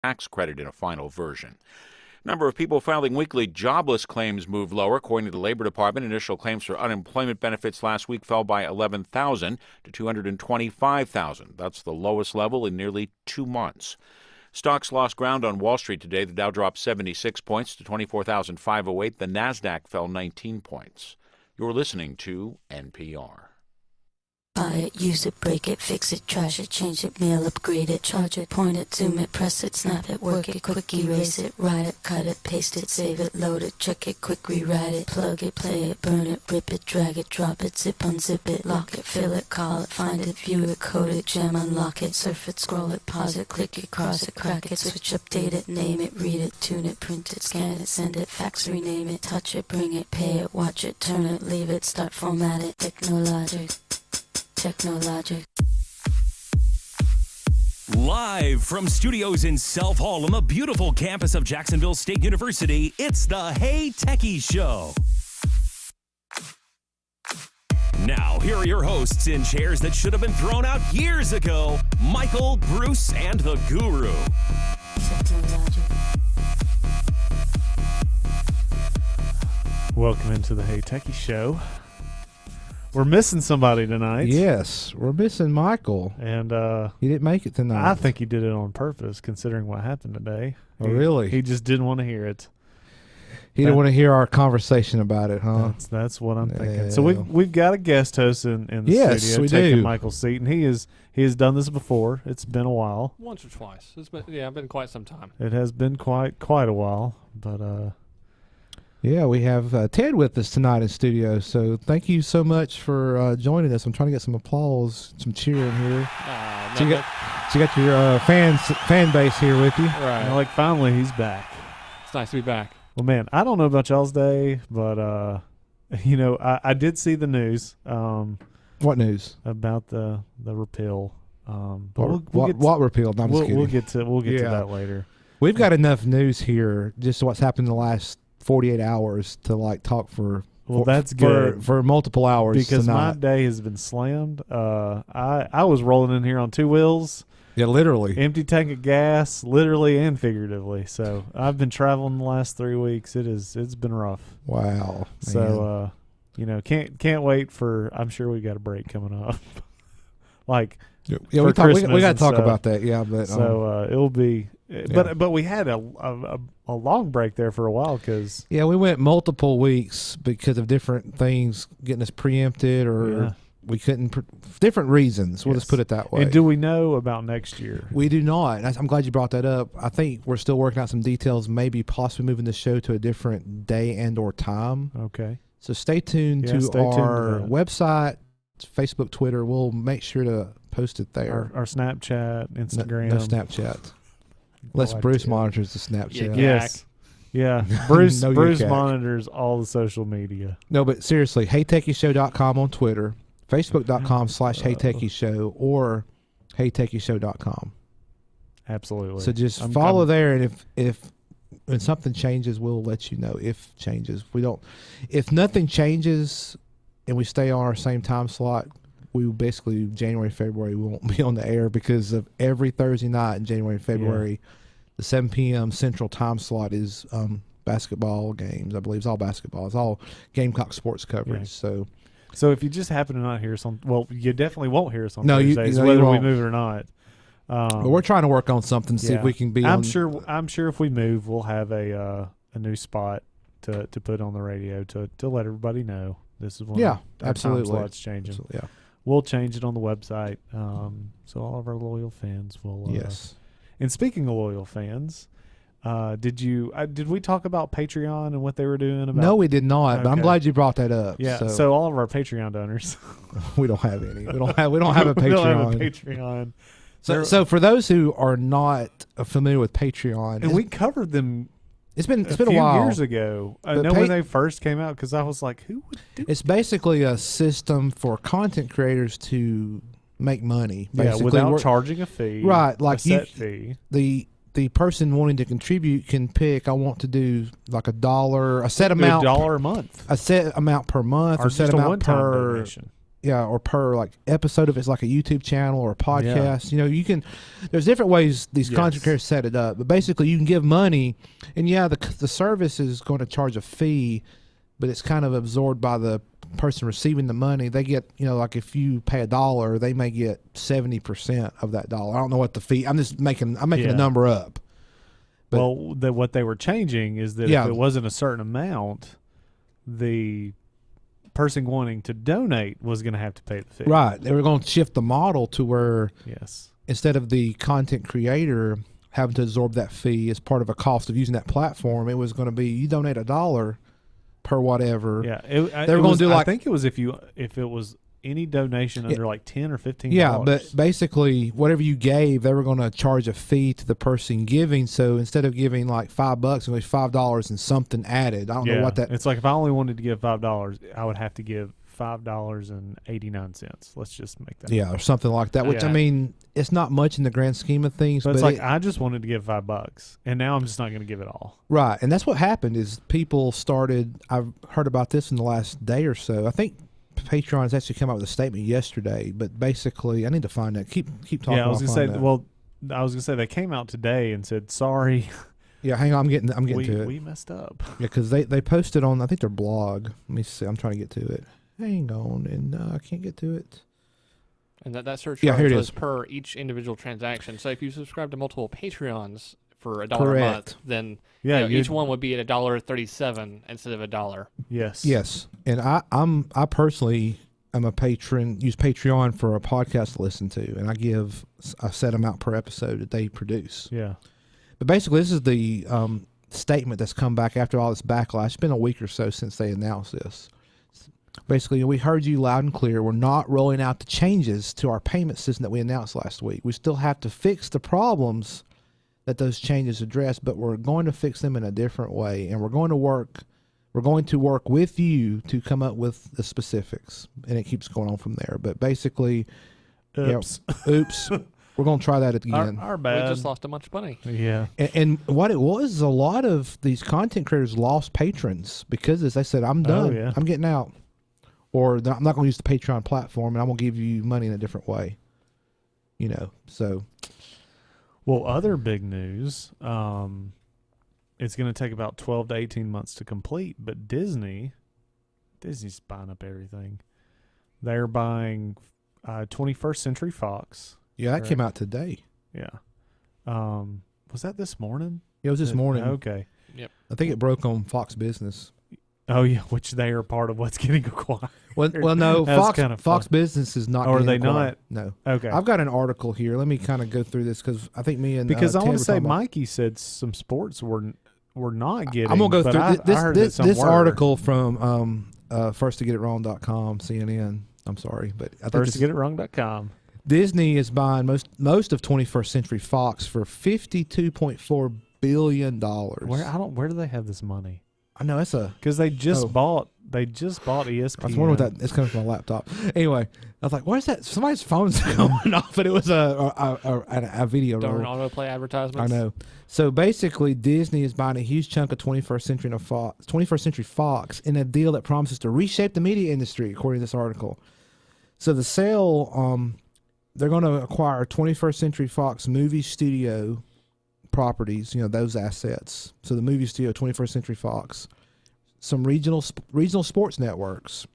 tax credit in a final version. Number of people filing weekly jobless claims moved lower. According to the Labor Department, initial claims for unemployment benefits last week fell by 11,000 to 225,000. That's the lowest level in nearly 2 months. Stocks lost ground on Wall Street today. The Dow dropped 76 points to 24,508. The Nasdaq fell 19 points. You're listening to NPR. Buy it, use it, break it, fix it, trash it, change it, mail, upgrade it, charge it, point it, zoom it, press it, snap it, work it, quick erase it, write it, cut it, paste it, save it, load it, check it, quick rewrite it, plug it, play it, burn it, rip it, drag it, drop it, zip, unzip it, lock it, fill it, call it, find it, view it, code it, jam, unlock it, surf it, scroll it, pause it, click it, cross it, crack it, switch, update it, name it, read it, tune it, print it, scan it, send it, fax, rename it, touch it, bring it, pay it, watch it, turn it, leave it, start, format it, technologic. Technologic. Live from studios in Self Hall on the beautiful campus of Jacksonville State University, it's the Hey Techies Show. Now, here are your hosts in chairs that should have been thrown out years ago, Michael, Bruce, and the Guru. Welcome into the Hey Techies Show. We're missing somebody tonight. Yes, we're missing Michael. And he didn't make it tonight. I think he did it on purpose, considering what happened today. Oh, really? He just didn't want to hear it. He didn't want to hear our conversation about it, huh? That's what I'm thinking. So we've got a guest host in the studio we taking do. Michael's seat, and he has done this before. It's been a while. Once or twice. It's been quite some time. It has been quite a while, but yeah, we have Ted with us tonight in studio. So thank you so much for joining us. I'm trying to get some applause, some cheering here. So you got your fan base here with you. Right. like finally he's back. It's nice to be back. Well, man, I don't know about y'all's day, but I did see the news. What news about the repeal? What repeal? No, I'm just kidding. We'll get to that later. We've got enough news here, just what's happened in the last 48 hours to talk for. Well, that's good for multiple hours because tonight. my day has been slammed. I was rolling in here on two wheels. Yeah, literally. Empty tank of gas, literally and figuratively. So I've been traveling the last 3 weeks. It's been rough. Wow. So can't wait for. I'm sure we got a break coming up. we got to talk about that. Yeah, but so it'll be. But we had a long break there for a while because we went multiple weeks because of different things getting us preempted or we couldn't different reasons. We'll just put it that way. And do we know about next year? We do not. I'm glad you brought that up. I think we're still working out some details, maybe possibly moving the show to a different day and or time. Okay. So stay tuned to our website, Facebook, Twitter. We'll make sure to post it there. Our Snapchat, Instagram. No Snapchat. Unless Bruce monitors the Snapchat. Yes. Yeah. Bruce monitors all the social media. No, but seriously, HeyTechieShow.com on Twitter, Facebook.com/HeyTechieShow or HeyTechieShow.com. Absolutely. So just follow there, and if when something changes, we'll let you know if changes. If nothing changes and we stay on our same time slot, we will basically January, February, we won't be on the air because of every Thursday night in January and February, the 7 p.m. Central time slot is basketball games. I believe it's all basketball. It's all Gamecock sports coverage. So if you just happen to not hear us on, well, you definitely won't hear us on Thursdays, whether we move it or not. But we're trying to work on something, see if we can be. I'm sure if we move, we'll have a new spot to put on the radio to let everybody know this is one. Absolutely. Time slots changing. Absolutely, yeah. We'll change it on the website, so all of our loyal fans will. Yes. And speaking of loyal fans, did we talk about Patreon and what they were doing? No, we did not. But I'm glad you brought that up. Yeah. So all of our Patreon donors, we don't have any. We don't have a Patreon. We don't have a Patreon. So for those who are not familiar with Patreon, and we covered them. It's been a few while. Years ago. I know when they first came out because I was like, who would do It's basically a system for content creators to make money. Basically. Without charging a fee. Right. Like a set fee. The person wanting to contribute can pick, I want to do like $1, a set amount. $1 a month. A set amount per month. Or a set just amount a one-time per. donation. or per like episode if it's like a YouTube channel or a podcast. You know, you can. There's different ways these content creators set it up, but basically you can give money, and the service is going to charge a fee, but it's kind of absorbed by the person receiving the money. They get, you know, like if you pay $1, they may get 70% of that dollar. I don't know what the fee. I'm making the number up. But, well, what they were changing is that if it wasn't a certain amount, the person wanting to donate was going to have to pay the fee. Right. They were going to shift the model to where instead of the content creator having to absorb that fee as part of a cost of using that platform, it was going to be you donate $1 per whatever. Yeah. They were going to do like, I think it was if it was any donation under like $10 or $15. Yeah, but basically whatever you gave, they were going to charge a fee to the person giving. So instead of giving like $5, it was $5 and something added. I don't know what that. It's like if I only wanted to give $5, I would have to give $5.89. Let's just make that. Yeah, or something like that. Which I mean, it's not much in the grand scheme of things. But it's like I just wanted to give $5, and now I'm just not going to give it all. Right, and that's what happened. Is people started. I've heard about this in the last day or so. I think Patreon's actually come out with a statement yesterday, but basically, I need to find that. Keep talking. Yeah, I was gonna say. Well, I was gonna say they came out today and said sorry. Yeah, hang on. I'm getting to it. We messed up. Yeah, because they posted on I think their blog. Let me see. I'm trying to get to it. Hang on, and I can't get to it. And that search here it was is. per each individual transaction. So if you subscribe to multiple Patreons for $1 a Correct. month, then each one would be at $1.37 instead of $1. Yes. Yes. And I personally am a patron, use Patreon for a podcast to listen to, and I set them out per episode that they produce. Yeah. But basically this is the statement that's come back after all this backlash. It's been a week or so since they announced this. Basically, we heard you loud and clear. We're not rolling out the changes to our payment system that we announced last week. We still have to fix the problems that those changes address, but we're going to fix them in a different way, and we're going to work with you to come up with the specifics, and it keeps going on from there. But basically, oops, we're going to try that again. Our bad. We just lost a bunch of money. Yeah. And what it was is a lot of these content creators lost patrons because they said, I'm done. Oh, yeah. I'm getting out. Or I'm not going to use the Patreon platform, and I'm going to give you money in a different way. You know, so. Well, other big news, it's going to take about 12 to 18 months to complete, but Disney's buying up everything. They're buying 21st Century Fox. Yeah, that came out today. Yeah. Was that this morning? Yeah, it was this morning. Okay. Yep. I think it broke on Fox Business. Oh, yeah, which they are part of what's getting acquired. Well, no, Fox Business is not. Or are they acquired. not? No. Okay. I've got an article here. Let me kind of go through this because I think me and because I Ted want to were say talking about- Mikey said some sports were not getting. I'm gonna go through I heard that some this were. article from firsttogetitwrong.com, CNN. I'm sorry, but I think Firsttogetitwrong.com. Disney is buying most of 21st Century Fox for $52.4 billion. Where do they have this money? I know it's because they just bought ESPN. I was wondering what that. It's coming from my laptop. Anyway, I was like, "What is that?" Somebody's phone's going off, but it was a video. Darn autoplay advertisements. I know. So basically, Disney is buying a huge chunk of 21st Century Fox in a deal that promises to reshape the media industry, according to this article. So the sale, they're going to acquire 21st Century Fox movie studio properties, those assets. So the movie studio, 21st Century Fox, some regional sports networks,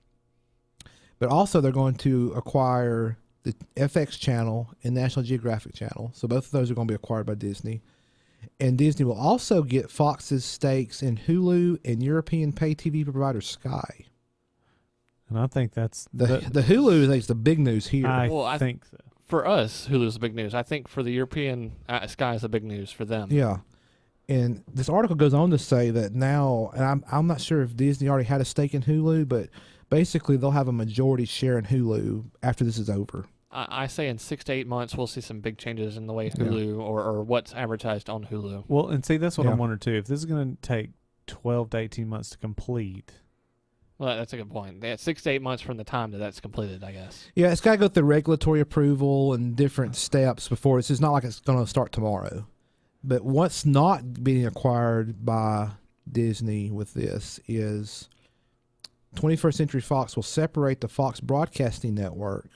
but also they're going to acquire the FX channel and National Geographic channel. So both of those are going to be acquired by Disney, and Disney will also get Fox's stakes in Hulu and European pay TV provider Sky. And I think that's the Hulu is the big news here. I think so. For us, Hulu's the big news. I think for the European, Sky is the big news for them. Yeah. And this article goes on to say that now, and I'm not sure if Disney already had a stake in Hulu, but basically they'll have a majority share in Hulu after this is over. I say in 6 to 8 months, we'll see some big changes in the way Hulu or what's advertised on Hulu. Well, and see, that's what I'm wondering too. If this is going to take 12 to 18 months to complete. Well, that's a good point. 6 to 8 months from the time that's completed, I guess. Yeah, it's got to go through regulatory approval and different steps before. It's just not like it's going to start tomorrow. But what's not being acquired by Disney with this is 21st Century Fox will separate the Fox Broadcasting Network,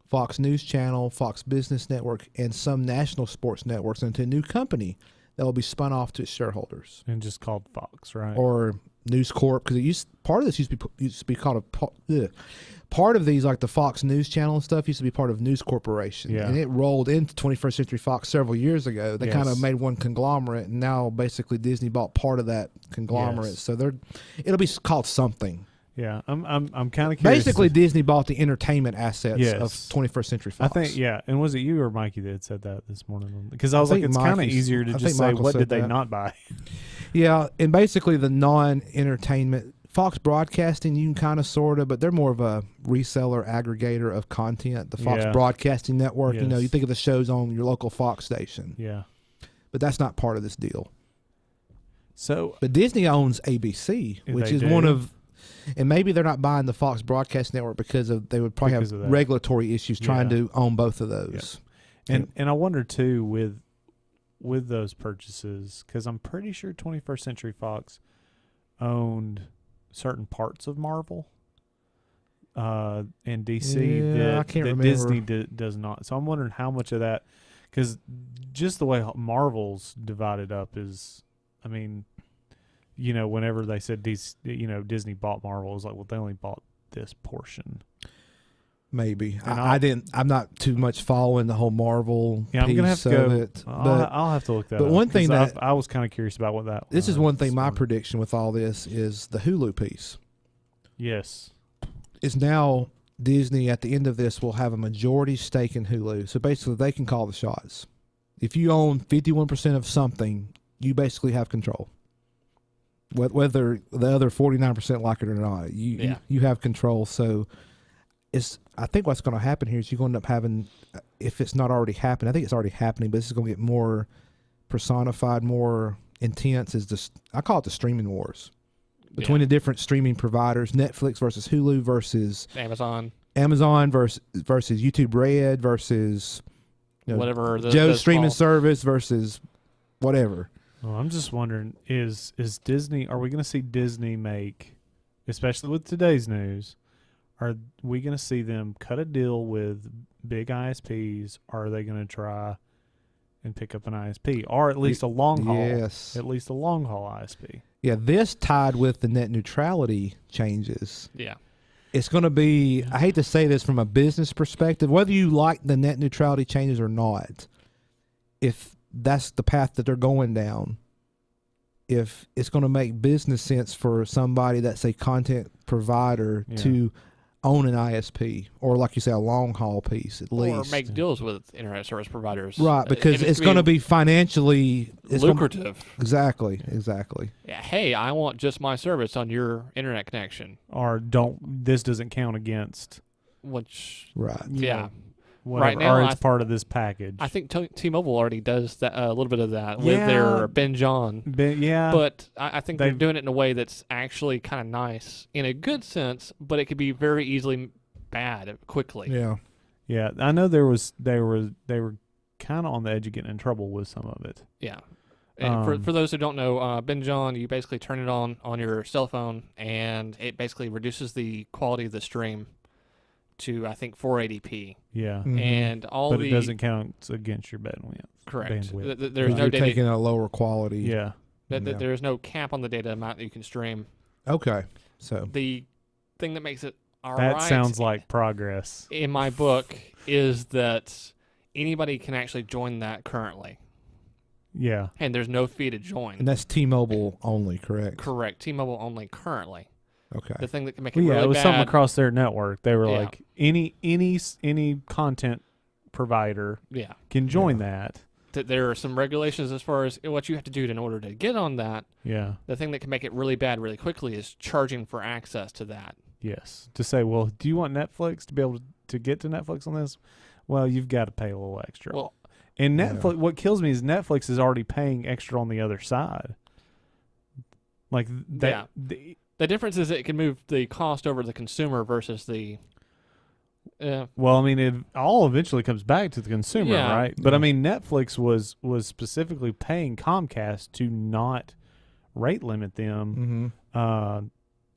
Fox News Channel, Fox Business Network, and some national sports networks into a new company that will be spun off to its shareholders. And just called Fox, right? Or News Corp, because part of this used to be called part of these, like the Fox News Channel and stuff, used to be part of News Corporation, and it rolled into 21st Century Fox several years ago. They kind of made one conglomerate, and now basically Disney bought part of that conglomerate, so it'll be called something. Yeah, I'm kind of curious. Basically, Disney bought the entertainment assets of 21st Century Fox. I think, and was it you or Mikey that said that this morning? Because I was like, it's kind of easier to just say, what did they not buy? Yeah, and basically the non-entertainment Fox Broadcasting, you can kind of sort of, but they're more of a reseller aggregator of content. The Fox Broadcasting Network, you think of the shows on your local Fox station. Yeah, but that's not part of this deal. So, but Disney owns ABC, which is one of. And maybe they're not buying the Fox Broadcast Network because they would probably have regulatory issues trying to own both of those. Yeah. And I wonder too with those purchases, because I'm pretty sure 21st Century Fox owned certain parts of Marvel and DC that Disney does not. So I'm wondering how much of that, because just the way Marvel's divided up is, I mean, whenever they said Disney bought Marvel, it was like, well, they only bought this portion. Maybe I'm not too much following the whole Marvel. Yeah, I'm gonna have to go. It, I'll have to look that up. But one thing that I was kind of curious about what that. This is one thing. My prediction with all this is the Hulu piece. Yes, is now Disney at the end of this will have a majority stake in Hulu, so basically they can call the shots. If you own 51% of something, you basically have control. Whether the other 49% like it or not, you have control. So I think what's going to happen here is you're going to end up having, if it's not already happened, I think it's already happening, but this is going to get more personified, more intense. I call it the streaming wars between the different streaming providers: Netflix versus Hulu versus Amazon versus YouTube Red versus whatever Joe's streaming service versus whatever. Well, I'm just wondering, is Disney, are we going to see Disney make, especially with today's news, are we going to see them cut a deal with big ISPs, or are they going to try and pick up an ISP, or at least a long haul? Yes. At least a long haul ISP. Yeah, this tied with the net neutrality changes. Yeah. It's going to be, I hate to say this from a business perspective, whether you like the net neutrality changes or not, if that's the path that they're going down, if it's going to make business sense for somebody that's a content provider to own an ISP, or like you say, a long haul piece at least, or make deals with internet service providers, right? Because it's going to be financially lucrative. Exactly. Yeah. Hey, I want just my service on your internet connection, or this doesn't count against which whatever, right now, or it's part of this package. I think T-Mobile already does that, a little bit of that with their binge on. But I think they're doing it in a way that's actually kind of nice in a good sense, but it could be very easily bad quickly. Yeah. I know they were kind of on the edge of getting in trouble with some of it. Yeah. And for those who don't know, binge on, you basically turn it on your cell phone, and it basically reduces the quality of the stream to, I think, 480p. Yeah. Mm-hmm. And but it doesn't count against your bandwidth. Correct. Bandwidth. There's no you're data. Taking a lower quality. Yeah. There's no cap on the data amount that you can stream. Okay. So the thing that makes it that sounds like progress in my book is that anybody can actually join that currently. Yeah. And there's no fee to join. And that's T-Mobile only, correct? Correct. T-Mobile only currently. Okay. The thing that can make it really bad. It was something across their network. They were like, any content provider can join that. There are some regulations as far as what you have to do in order to get on that. Yeah. The thing that can make it really bad really quickly is charging for access to that. Yes. To say, well, do you want Netflix to be able to get to Netflix on this? Well, you've got to pay a little extra. Well, and Netflix, what kills me is Netflix is already paying extra on the other side. Like that. The difference is it can move the cost over the consumer versus the. Well, I mean, it all eventually comes back to the consumer, right? But I mean, Netflix was specifically paying Comcast to not rate limit them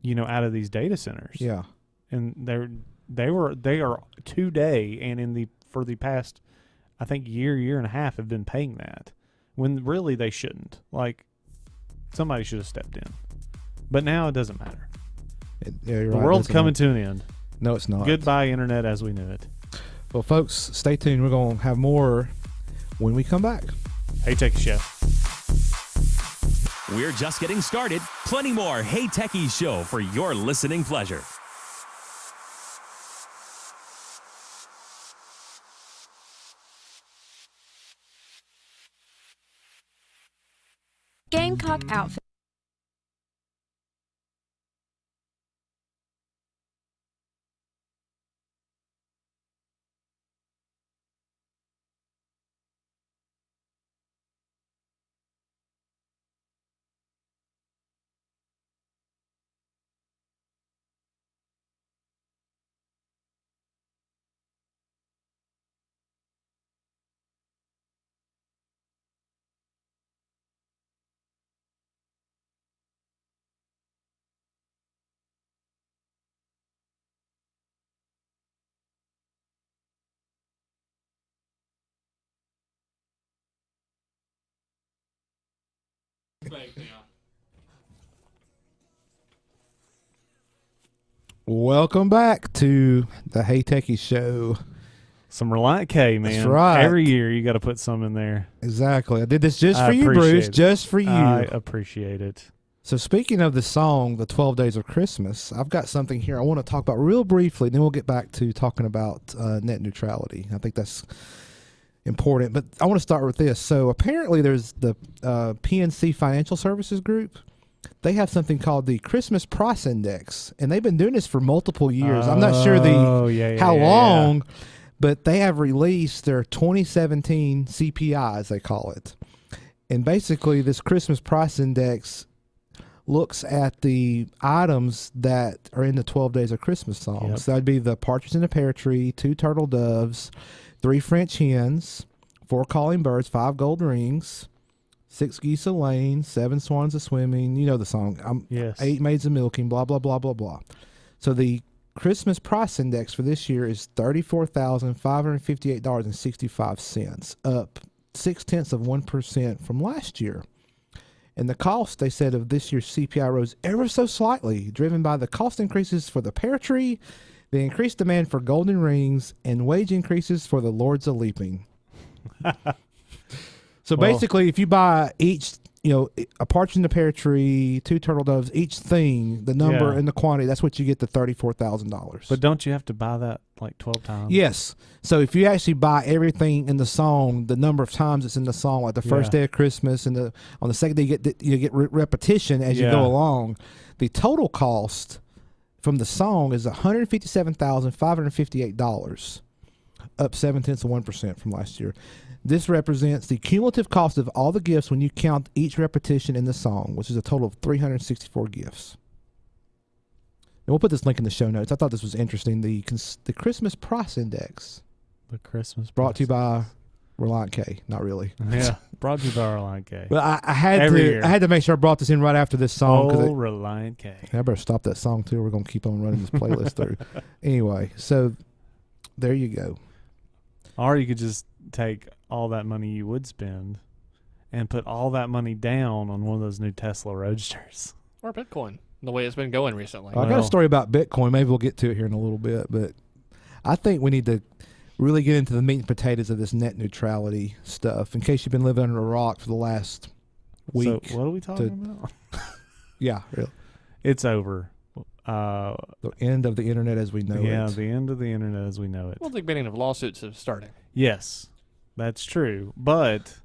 out of these data centers. Yeah. And they are today and for the past, I think, year and a half have been paying that, when really they shouldn't. Like, somebody should have stepped in. But now it doesn't matter. The world's coming to an end. No, it's not. Goodbye, Internet as we knew it. Well, folks, stay tuned. We're going to have more when we come back. Hey, Techie Show. We're just getting started. Plenty more Hey Techies Show for your listening pleasure. Gamecock Outfitters. Welcome back to the Hey Techies Show. Some Reliant K, man. That's right. Every year you got to put some in there. Exactly. I did this just for you, Bruce. Just for you. I appreciate it. So speaking of the song, The 12 Days of Christmas, I've got something here I want to talk about real briefly, then we'll get back to talking about net neutrality. I think that's important, but I want to start with this. So apparently there's the PNC Financial Services Group. They have something called the Christmas Price Index, and they've been doing this for multiple years. I'm not sure how long, but they have released their 2017 CPI, as they call it. And basically this Christmas Price Index looks at the items that are in the 12 Days of Christmas songs. Yep. So that'd be the Partridge in a Pear Tree, 2 Turtle Doves, 3 French Hens, 4 Calling Birds, 5 Gold Rings, 6 Geese a Laying, 7 Swans a Swimming. You know the song. Yes. 8 Maids a Milking, blah, blah, blah, blah, blah. So the Christmas Price Index for this year is $34,558.65, up 0.6% from last year. And the cost, they said, of this year's CPI rose ever so slightly, driven by the cost increases for the pear tree, the increased demand for golden rings, and wage increases for the Lords of Leaping. So basically, if you buy each, a partridge in the pear tree, 2 turtle doves, each thing, the number and the quantity, that's what you get, the $34,000. But don't you have to buy that like 12 times? Yes. So if you actually buy everything in the song, the number of times it's in the song, like the first day of Christmas, and on the second day you get repetition as you go along, the total cost from the song is $157,558, up 0.7% from last year. This represents the cumulative cost of all the gifts when you count each repetition in the song, which is a total of 364 gifts. And we'll put this link in the show notes. I thought this was interesting. The Christmas Price Index. The Christmas brought to you by Reliant K. Not really. Yeah, brought to you by Reliant K. But I had to make sure I brought this in right after this song. Reliant K. I better stop that song too. We're gonna keep on running this playlist through. Anyway, so there you go. Or you could just take all that money you would spend and put all that money down on one of those new Tesla Roadsters. Or Bitcoin, the way it's been going recently. I got a story about Bitcoin. Maybe we'll get to it here in a little bit. But I think we need to really get into the meat and potatoes of this net neutrality stuff, in case you've been living under a rock for the last week. So what are we talking about? Yeah, really. It's over. The end of the internet as we know it. Yeah, the end of the internet as we know it. Well, the beginning of lawsuits have started. Yes, that's true. But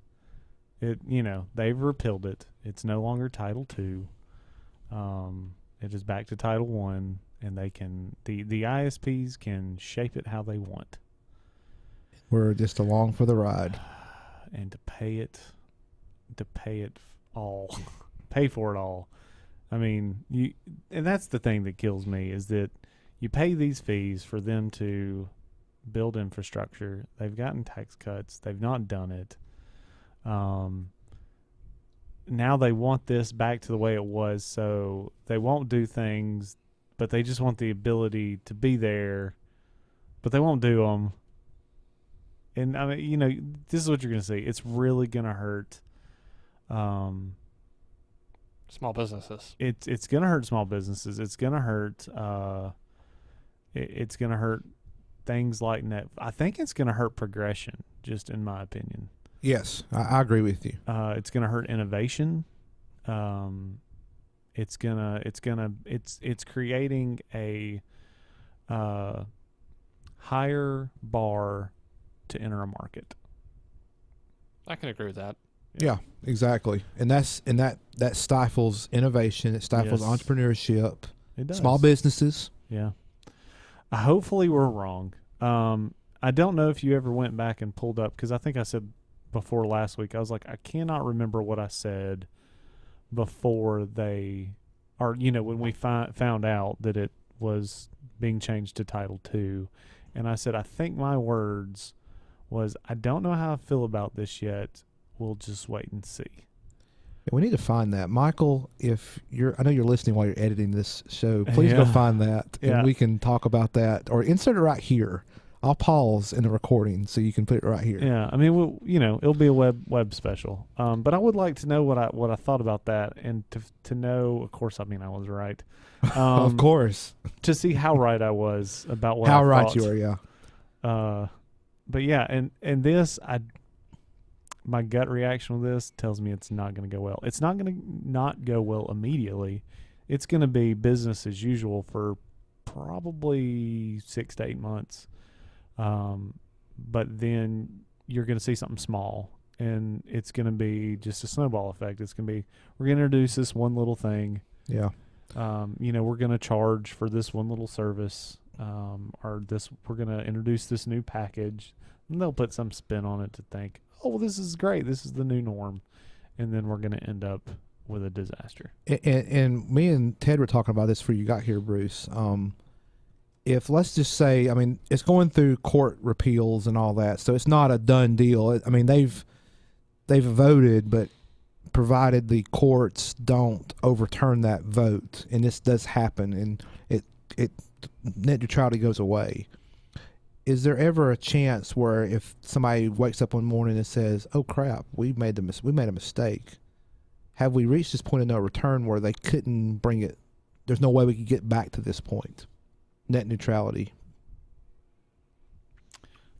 they've repealed it. It's no longer Title II. It is back to Title I, and they can the ISPs can shape it how they want. We're just along for the ride, and to pay it all, pay for it all. I mean, and that's the thing that kills me, is that you pay these fees for them to build infrastructure. They've gotten tax cuts. They've not done it. now they want this back to the way it was, so they won't do things, but they just want the ability to be there, but they won't do them. And I mean, this is what you're going to see. It's really going to hurt small businesses. It's going to hurt small businesses. It's going to hurt it's going to hurt things like net. I think it's going to hurt progression, just in my opinion. Yes, I agree with you. It's going to hurt innovation. It's creating a higher bar to enter a market. I can agree with that. Yeah, exactly. And that stifles innovation. It stifles entrepreneurship. It does. Small businesses. Yeah. Hopefully we're wrong. I don't know if you ever went back and pulled up, because I think I said before last week, I was like, I cannot remember what I said before they, or when we found out that it was being changed to Title II. And I said, I think my words was, I don't know how I feel about this yet. We'll just wait and see. We need to find that. Michael, I know you're listening while you're editing this show. Please go find that, and we can talk about that, or insert it right here. I'll pause in the recording so you can put it right here. Yeah, I mean, it'll be a web special. But I would like to know what I thought about that, and to know, of course, I was right. Of course. To see how right I was about what how I right thought. You are, yeah. But yeah, and this, my gut reaction with this tells me it's not going to go well. It's not going to not go well immediately. It's going to be business as usual for probably 6 to 8 months. But then you're going to see something small, and it's going to be just a snowball effect. It's going to be, we're going to introduce this one little thing. Yeah. We're going to charge for this one little service, we're going to introduce this new package, and they'll put some spin on it to think, oh, well, this is great. This is the new norm. And then we're going to end up with a disaster. And me and Ted were talking about this before you got here, Bruce. If, let's just say, it's going through court repeals and all that, so it's not a done deal. They've voted, but provided the courts don't overturn that vote, and this does happen, and net neutrality goes away. Is there ever a chance where if somebody wakes up one morning and says, "Oh crap, we made a mistake"? Have we reached this point of no return where they couldn't bring it? There's no way we could get back to this point. Net neutrality.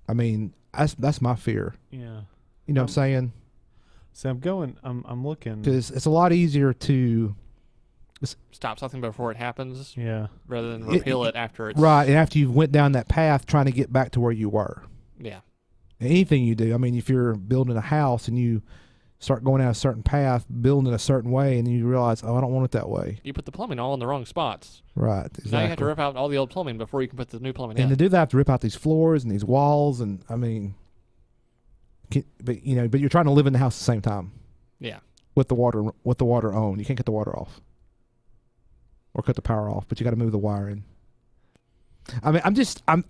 That's my fear. Yeah. You know what I'm saying? So I'm looking. Because it's a lot easier to stop something before it happens. Yeah. Rather than repeal it after it's. Right. And after you went down that path trying to get back to where you were. Yeah. Anything you do. If you're building a house and you start going down a certain path, building a certain way, and then you realize, oh, I don't want it that way. You put the plumbing all in the wrong spots. Right. Exactly. Now you have to rip out all the old plumbing before you can put the new plumbing in. And to do that, I have to rip out these floors and these walls, and but you're trying to live in the house at the same time. Yeah. With the water on, you can't get the water off, or cut the power off, but you got to move the wire in. I'm just kind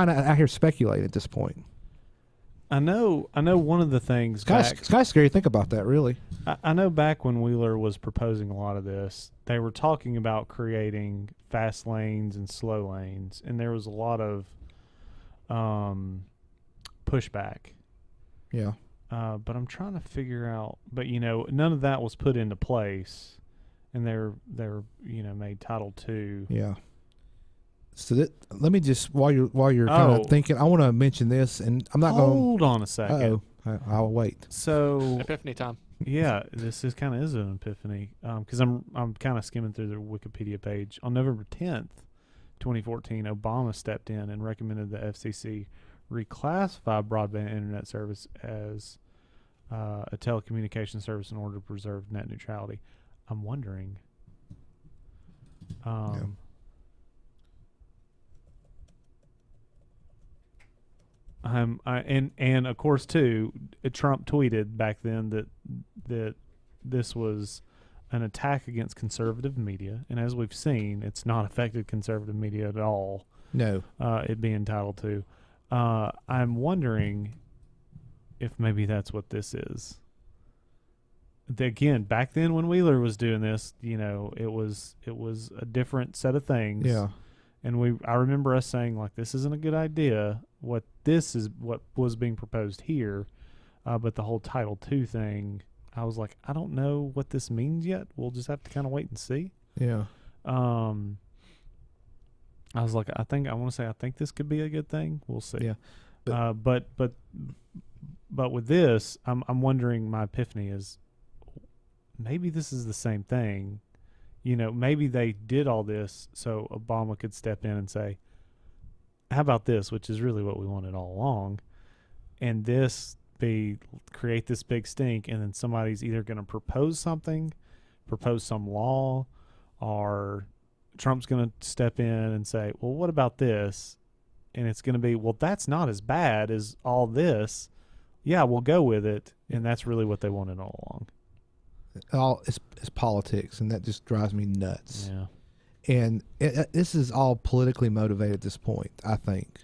of out here speculating at this point. I know one of the things. It's kind of scary to think about that, really. I know back when Wheeler was proposing a lot of this, they were talking about creating fast lanes and slow lanes, and there was a lot of pushback. Yeah. But I'm trying to figure out. But none of that was put into place, and they're made Title II. Yeah. So let me just while you're kind of thinking, I want to mention this, and I'm not going. Hold on a second. I'll wait. So epiphany time. Yeah, this is an epiphany because I'm kind of skimming through the Wikipedia page. On November 10th, 2014, Obama stepped in and recommended the FCC reclassify broadband internet service as a telecommunications service in order to preserve net neutrality. I'm wondering. Yeah. And of course too, Trump tweeted back then that this was an attack against conservative media, and as we've seen, it's not affected conservative media at all. No, it being Title II. I'm wondering if maybe that's what this is. again, back then when Wheeler was doing this, it was a different set of things. Yeah. And I remember us saying, like, this isn't a good idea. What was being proposed here. But the whole Title II thing, I was like, I don't know what this means yet. We'll just have to kind of wait and see. Yeah. I was like, I think this could be a good thing. We'll see. Yeah. But with this, I'm wondering, my epiphany is maybe this is the same thing. Maybe they did all this so Obama could step in and say, how about this, which is really what we wanted all along, and this create this big stink, and then somebody's either going to propose some law, or Trump's going to step in and say, well, what about this? And it's going to be, well, that's not as bad as all this. Yeah, we'll go with it. And that's really what they wanted all along. It's politics, and that just drives me nuts. Yeah. And this is all politically motivated at this point, I think,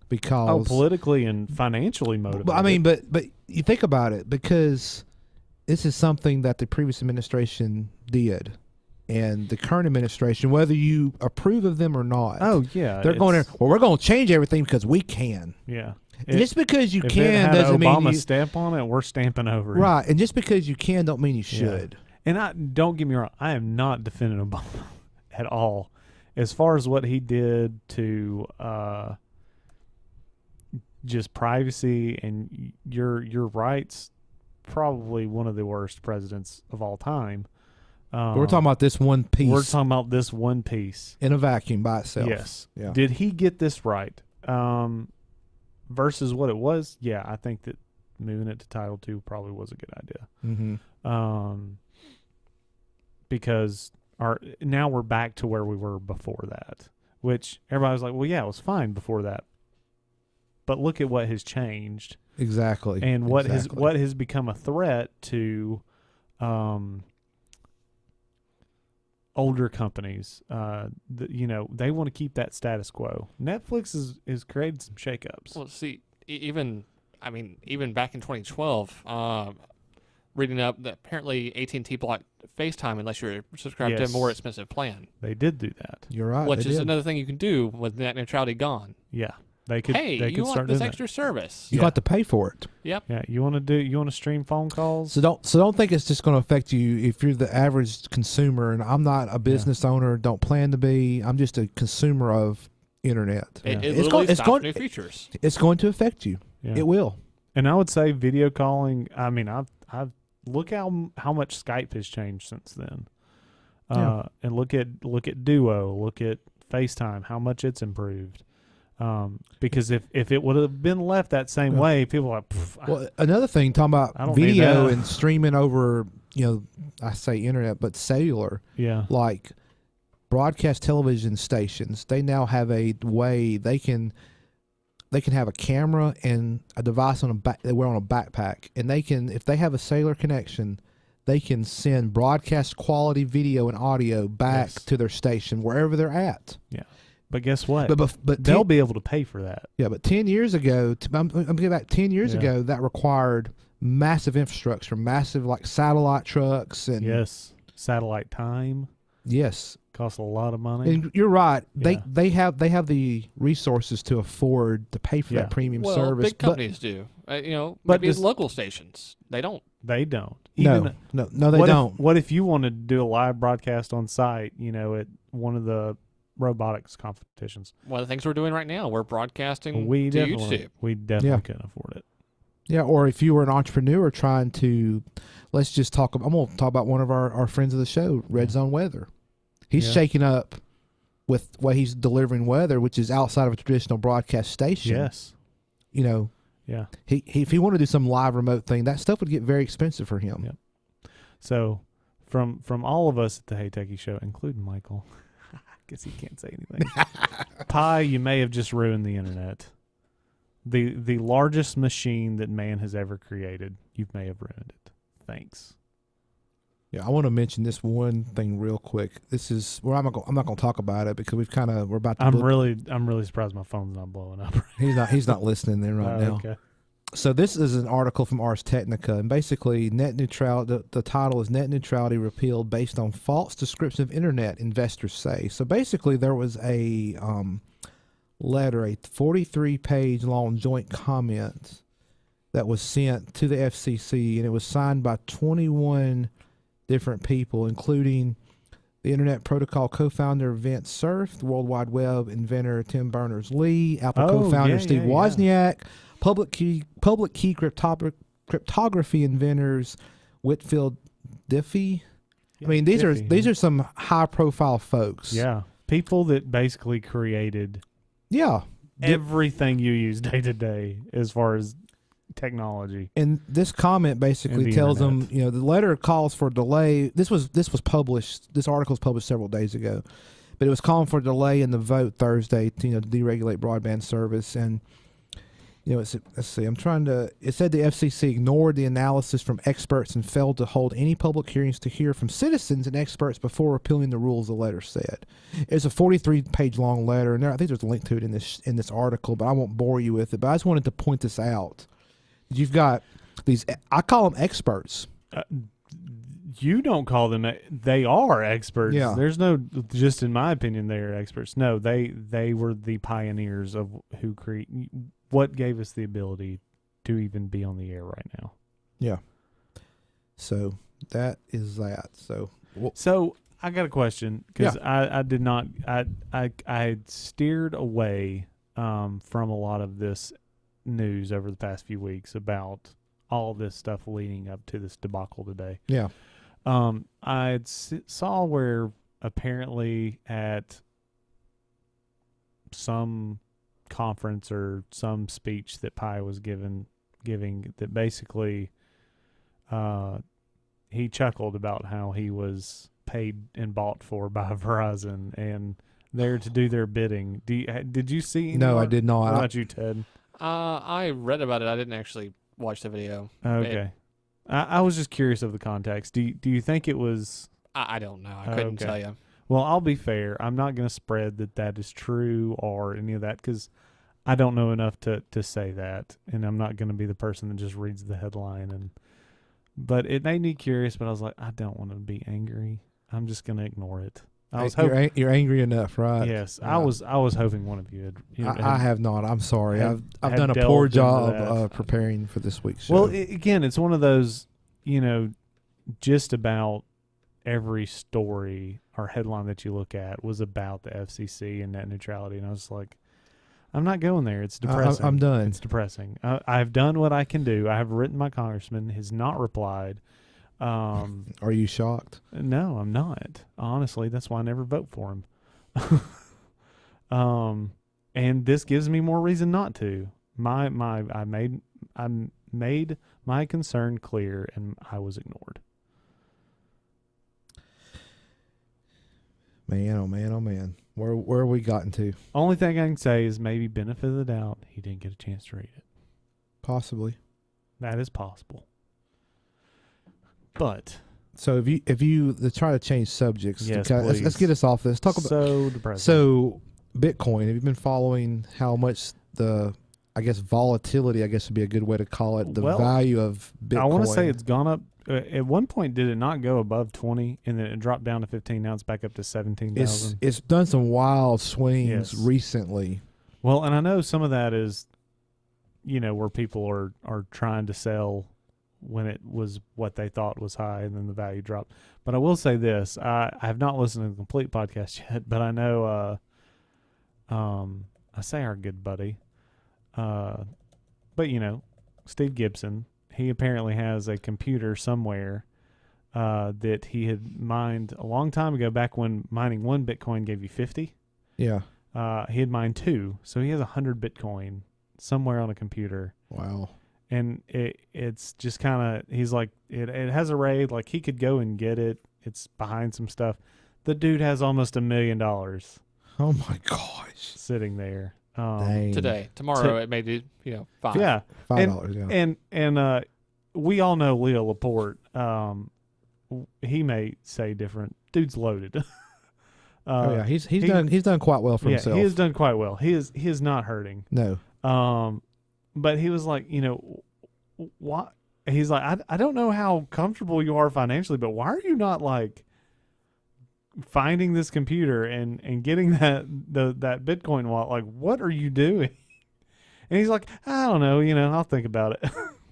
because politically and financially motivated. But you think about it, because this is something that the previous administration did, and the current administration, whether you approve of them or not, they're going there. Well, we're going to change everything because we can. Yeah. Just because you can doesn't mean Obama stamp on it. We're stamping over it. Right, and just because you can don't mean you should. Yeah. And don't get me wrong, I am not defending Obama at all. As far as what he did to just privacy and your rights, probably one of the worst presidents of all time. But we're talking about this one piece. We're talking about this one piece in a vacuum by itself. Yes. Yeah. Did he get this right? Versus what it was, yeah, I think that moving it to Title II probably was a good idea. Mm-hmm. Because now we're back to where we were before that, which everybody was like, well, yeah, it was fine before that. But look at what has changed. Exactly. And what has become a threat to older companies. They want to keep that status quo. Netflix has created some shakeups. Well, see, even back in 2012, reading up that apparently AT&T blocked FaceTime unless you're subscribed to a more expensive plan. They did do that. You're right. Which is another thing you can do with net neutrality gone. Yeah. They could want this extra service? You got to pay for it. Yep. Yeah. You want to stream phone calls? So don't think it's just going to affect you if you're the average consumer. And I'm not a business owner. Don't plan to be. I'm just a consumer of internet. It's going new features. It's going to affect you. Yeah. It will. And I would say video calling. I mean, I've look how much Skype has changed since then. And look at Duo. Look at FaceTime. How much it's improved. Because if it would have been left that same way, people are like, well, another thing, talking about video and streaming over, I say internet, but cellular. Yeah. Like broadcast television stations, they now have a way they can have a camera and a device they wear on a backpack, and they can, if they have a cellular connection, they can send broadcast quality video and audio back to their station wherever they're at. Yeah. But guess what? But they'll be able to pay for that. Yeah, but 10 years ago, I'm going back 10 years ago, that required massive infrastructure, massive like satellite trucks and satellite time. Yes, costs a lot of money. And you're right. Yeah. They have the resources to afford to pay for that premium service. Big companies do. Maybe local stations they don't. They don't. No, they don't. What if you wanted to do a live broadcast on site? At one of the robotics competitions. One of the things we're doing right now, we're broadcasting to YouTube. We definitely couldn't afford it. Yeah, or if you were an entrepreneur trying to, I'm going to talk about one of our friends of the show, Red Zone Weather. He's shaking up with what he's delivering weather, which is outside of a traditional broadcast station. Yes. Yeah. If he wanted to do some live remote thing, that stuff would get very expensive for him. Yep. So from all of us at the Hey Techie Show, including Michael, I guess he can't say anything. Pi, you may have just ruined the internet. The largest machine that man has ever created, you may have ruined it. Thanks. Yeah, I want to mention this one thing real quick. This is where I'm not going to talk about it because we're about to. I'm really surprised my phone's not blowing up. He's not listening there right now. Okay. So this is an article from Ars Technica, and basically net neutrality. The title is "Net Neutrality Repealed Based on False Description of Internet," investors say. So basically, there was a letter, a 43-page long joint comment that was sent to the FCC, and it was signed by 21 different people, including the Internet Protocol co-founder Vint Cerf, the World Wide Web inventor Tim Berners-Lee, Apple co-founder Steve Wozniak, public key cryptography inventors Whitfield Diffie. I mean, these are some high-profile folks. Yeah, people that basically created everything you use day to day as far as technology. And this comment basically tells them, the letter calls for delay. This was published. This article was published several days ago, but it was calling for a delay in the vote Thursday to deregulate broadband service. And let's see. It said the FCC ignored the analysis from experts and failed to hold any public hearings to hear from citizens and experts before repealing the rules, the letter said. It's a 43-page long letter, and I think there's a link to it in this article, but I won't bore you with it. But I just wanted to point this out. You've got these, I call them experts. You don't call them, they are experts. Yeah. There's no, just in my opinion, they're experts. No, they were the pioneers of what gave us the ability to even be on the air right now. Yeah. So that is that. So I got a question, because I did not, I had steered away from a lot of this news over the past few weeks about all this stuff leading up to this debacle today. Yeah. I saw where apparently at some conference or some speech that Pi was giving that basically he chuckled about how he was paid and bought for by Verizon and there to do their bidding. Did you see? No, I did not. What about you, Ted? I read about it. I didn't actually watch the video. Okay. I was just curious of the context. Do you think it was... I don't know. I couldn't tell you. Well, I'll be fair. I'm not going to spread that is true or any of that because I don't know enough to say that. And I'm not going to be the person that just reads the headline. But it made me curious, but I was like, I don't want to be angry. I'm just going to ignore it. You're angry enough, right? Yes, I was hoping one of you had. I have not. I'm sorry. I've done a poor job of preparing for this week's show. Well, again, it's one of those, just about every story or headline that you look at was about the FCC and net neutrality, and I was like, I'm not going there. It's depressing. I'm done. It's depressing. I've done what I can do. I have written my congressman. Has not replied. Are you shocked? No, I'm not. Honestly, that's why I never vote for him. And this gives me more reason not to. I made my concern clear, and I was ignored. Man, oh man, oh man. Where have we gotten to? Only thing I can say is maybe benefit of the doubt, he didn't get a chance to read it. Possibly. That is possible. But so if you try to change subjects, yes, let's get us off this. Talk about depressing. So Bitcoin. Have you been following how much volatility? I guess would be a good way to call it. The value of Bitcoin. I want to say it's gone up. At one point, did it not go above 20, and then it dropped down to 15? Now it's back up to 17,000. It's done some wild swings recently. Well, and I know some of that is, where people are trying to sell when it was what they thought was high, and then the value dropped. But I will say this: I have not listened to the complete podcast yet, but I know, I say our good buddy, but Steve Gibson. He apparently has a computer somewhere that he had mined a long time ago, back when mining 1 Bitcoin gave you 50. Yeah. He had mined 2, so he has 100 Bitcoin somewhere on a computer. Wow. And it's just kind of, he's like, it has a RAID, like he could go and get it. It's behind some stuff. The dude has almost $1 million. Oh my gosh. Sitting there. Today. Tomorrow it may do, $5. Yeah. $5, yeah. And we all know Leo Laporte. He may say different. Dude's loaded. He's done quite well for himself. He has done quite well. He is not hurting. No. but he was like, you know, what? He's like, I don't know how comfortable you are financially, but why are you not like finding this computer and getting that Bitcoin wallet? Like, what are you doing? And he's like, I don't know, you know, I'll think about it.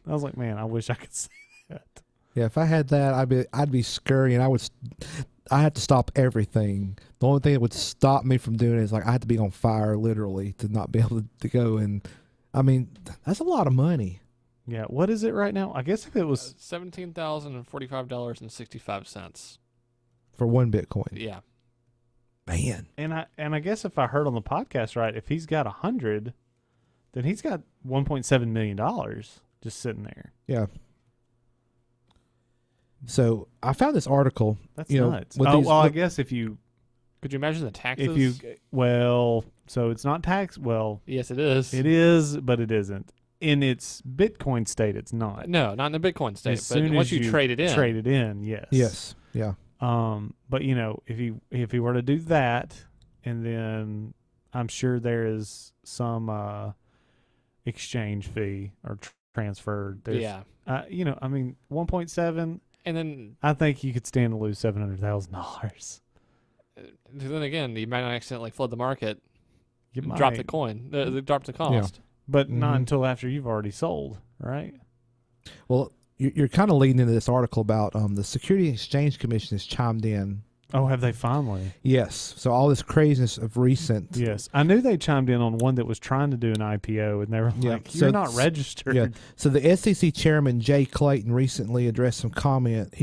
I was like, man, I wish I could say that. Yeah, if I had that, I'd be scurrying. I had to stop everything. The only thing that would stop me from doing it is like I had to be on fire literally to not be able to go. And I mean, that's a lot of money. Yeah, what is it right now? I guess if it was $17,045.65 for one Bitcoin. Yeah, man. And I guess if I heard on the podcast right, if he's got 100, then he's got $1.7 million just sitting there. Yeah. So I found this article. That's nuts. I guess if you could you imagine the taxes? If you so it's not tax. Well, yes, it is. It is, but it isn't. In its Bitcoin state, it's not. No, not in the Bitcoin state. As but soon once as you trade it in, yes. Yes. Yeah. But you know, if he were to do that, and then I'm sure there is some exchange fee or transfer. Yeah. You know, I mean, 1.7, and then I think you could stand to lose $700,000. Then again, you might not accidentally flood the market, drop the coin, drop the cost. Yeah. But not until after you've already sold, right? Well, you're kind of leading into this article about the Securities and Exchange Commission has chimed in. Oh, have they finally? Yes. So all this craziness of recent. Yes. I knew they chimed in on one that was trying to do an IPO, and they were like, you're not registered. Yeah. So the SEC chairman, Jay Clayton, recently addressed some comments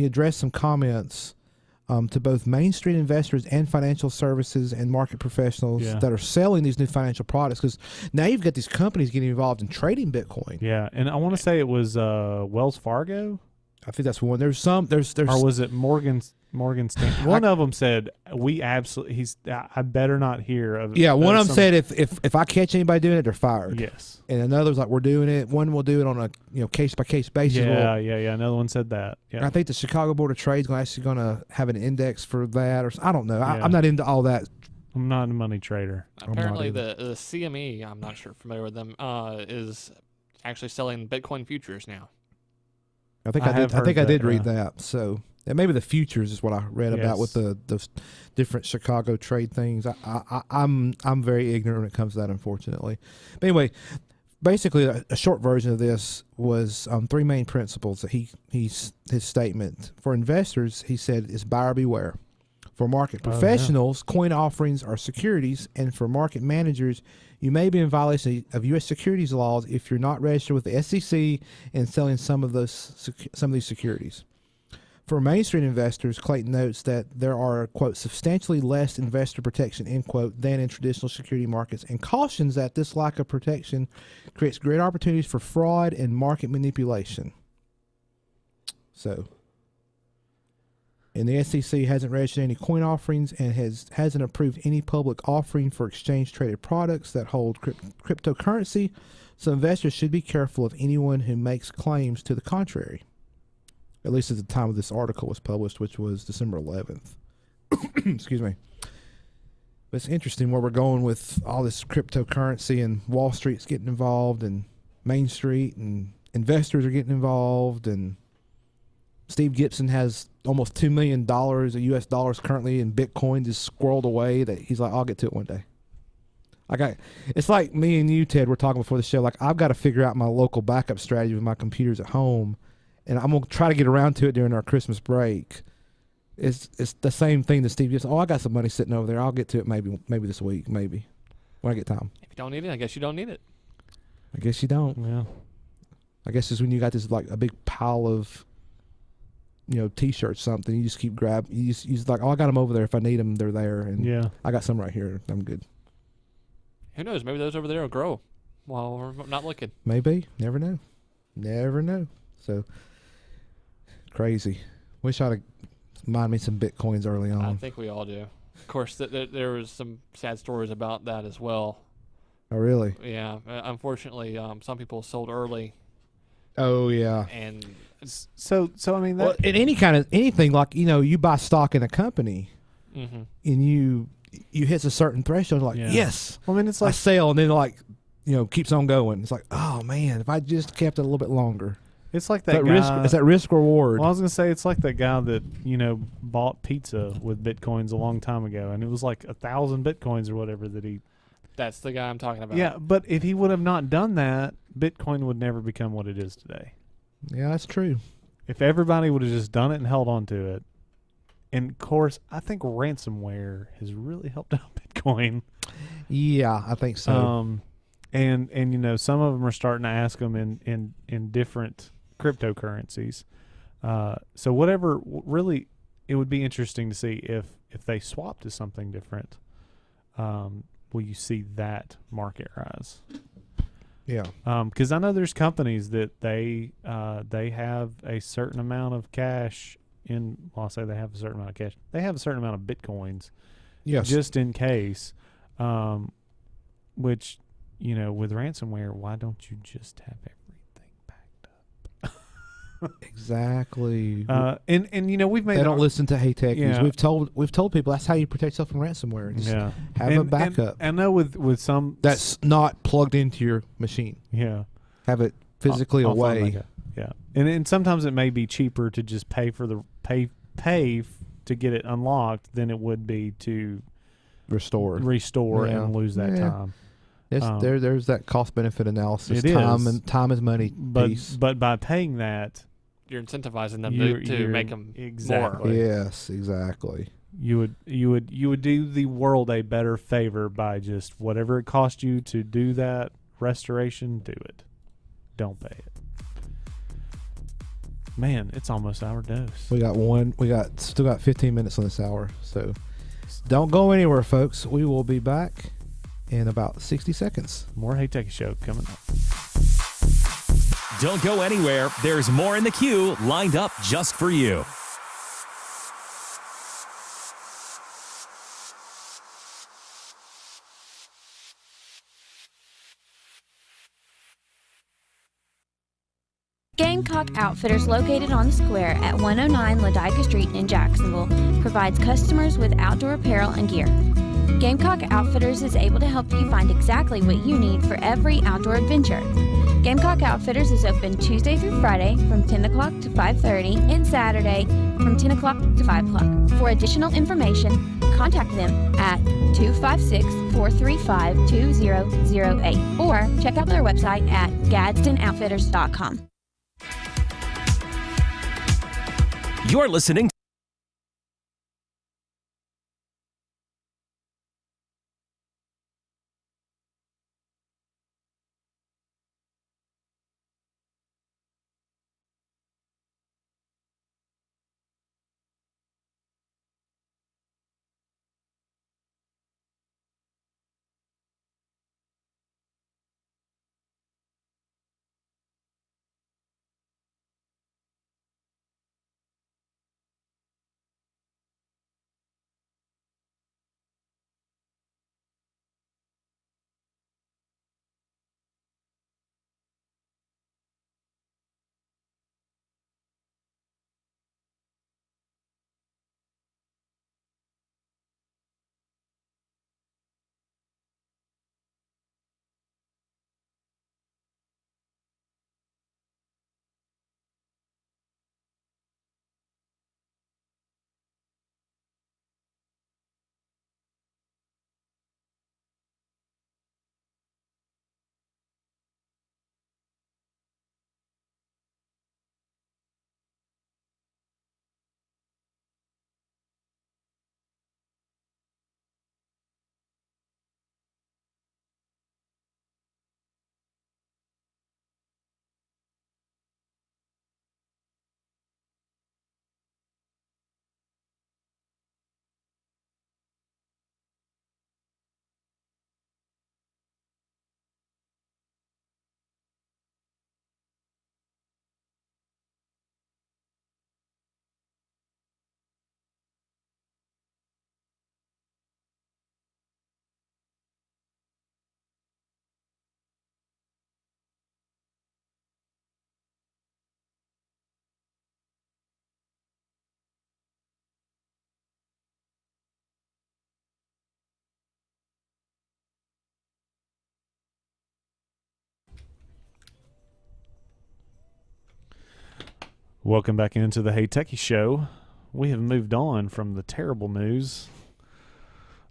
to both Main Street investors and financial services and market professionals that are selling these new financial products. Because now you've got these companies getting involved in trading Bitcoin. Yeah. And I want to say it was Wells Fargo. I think that's one. There's or was it Morgan Stanley? One of them said, "We absolutely." I better not hear of. Yeah, one of them said, "If I catch anybody doing it, they're fired." Yes. And another's like, "We're doing it." One will do it on a case by case basis. Yeah. Another one said that. Yeah. I think the Chicago Board of Trade is actually going to have an index for that, or I don't know. Yeah. I'm not into all that. I'm not a money trader. Apparently, the CME, I'm not sure familiar with them, is actually selling Bitcoin futures now. I think I did read that. So maybe the futures is what I read about with the different Chicago trade things. I'm very ignorant when it comes to that, unfortunately. But anyway, basically a short version of this was three main principles that his statement for investors. He said is buyer beware. For market professionals, coin offerings are securities, and for market managers, you may be in violation of U.S. securities laws if you're not registered with the SEC and selling some of these securities. For Main Street investors, Clayton notes that there are, quote, substantially less investor protection, end quote, than in traditional security markets, and cautions that this lack of protection creates great opportunities for fraud and market manipulation. So, and the SEC hasn't registered any coin offerings and hasn't approved any public offering for exchange-traded products that hold cryptocurrency, so investors should be careful of anyone who makes claims to the contrary. At least at the time of this article was published, which was December 11th. Excuse me. But it's interesting where we're going with all this cryptocurrency, and Wall Street's getting involved, and Main Street, and investors are getting involved, and Steve Gibson has almost $2 million of U.S. dollars currently in Bitcoin just squirreled away that he's like, I'll get to it one day. It's like me and you, Ted, were talking before the show. Like, I've got to figure out my local backup strategy with my computers at home, and I'm going to try to get around to it during our Christmas break. It's the same thing that Steve Gibson. Oh, I got some money sitting over there. I'll get to it maybe this week, maybe when I get time. If you don't need it, I guess you don't need it. I guess you don't. Yeah. I guess it's when you got this like a big pile of T-shirts, something. You just keep grabbing. You just like, oh, I got them over there. If I need them, they're there. And I got some right here. I'm good. Who knows? Maybe those over there will grow while we're not looking. Maybe. Never know. Never know. So crazy. Wish I'd have mined me some Bitcoins early on. I think we all do. Of course, there was some sad stories about that as well. Oh, really? Yeah. Unfortunately, some people sold early. Oh, yeah. And so I mean, that, in anything like you buy stock in a company, and you hit a certain threshold, like yes. Well, I mean, it's like I sell, and then like keeps on going. It's like, oh man, if I just kept it a little bit longer. It's like that guy. It's that risk reward. Well, I was gonna say it's like that guy that bought pizza with bitcoins a long time ago, and it was like 1,000 bitcoins or whatever that he. That's the guy I'm talking about. Yeah, but if he would have not done that, Bitcoin would never become what it is today. Yeah, that's true. If everybody would have just done it and held on to it, and of course, I think ransomware has really helped out Bitcoin. Yeah, I think so. And some of them are starting to ask them in different cryptocurrencies. So whatever, really, it would be interesting to see if they swap to something different. Will you see that market rise? Yeah. Because I know there's companies that they have a certain amount of cash in. Well, I'll say they have a certain amount of cash. They have a certain amount of bitcoins. Yes. Just in case. Which, with ransomware, why don't you just have everything backed up? Exactly. And we've made. They don't listen to Hey Techies. Yeah. We've told people that's how you protect yourself from ransomware. Just have a backup. And I know with some that's not plugged into your machine. Yeah. Have it physically away. Yeah. And sometimes it may be cheaper to just pay for the pay to get it unlocked than it would be to restore and lose that time. There's that cost benefit analysis. Time is money. But by paying that, you're incentivizing them to make them exactly more. Yes, exactly. You would do the world a better favor by just whatever it cost you to do that restoration, do it. Don't pay it. Man, it's almost our dose. Still got 15 minutes on this hour, so don't go anywhere, folks. We will be back in about 60 seconds. More Hey Techie Show coming up. Don't go anywhere. There's more in the queue lined up just for you. Gamecock Outfitters, located on the square at 109 Ladica Street in Jacksonville, provides customers with outdoor apparel and gear. Gamecock Outfitters is able to help you find exactly what you need for every outdoor adventure. Gamecock Outfitters is open Tuesday through Friday from 10 o'clock to 5:30 and Saturday from 10 o'clock to 5 o'clock. For additional information, contact them at 256-435-2008 or check out their website at GadsdenOutfitters.com. You're listening Welcome back into the Hey Techie Show. We have moved on from the terrible news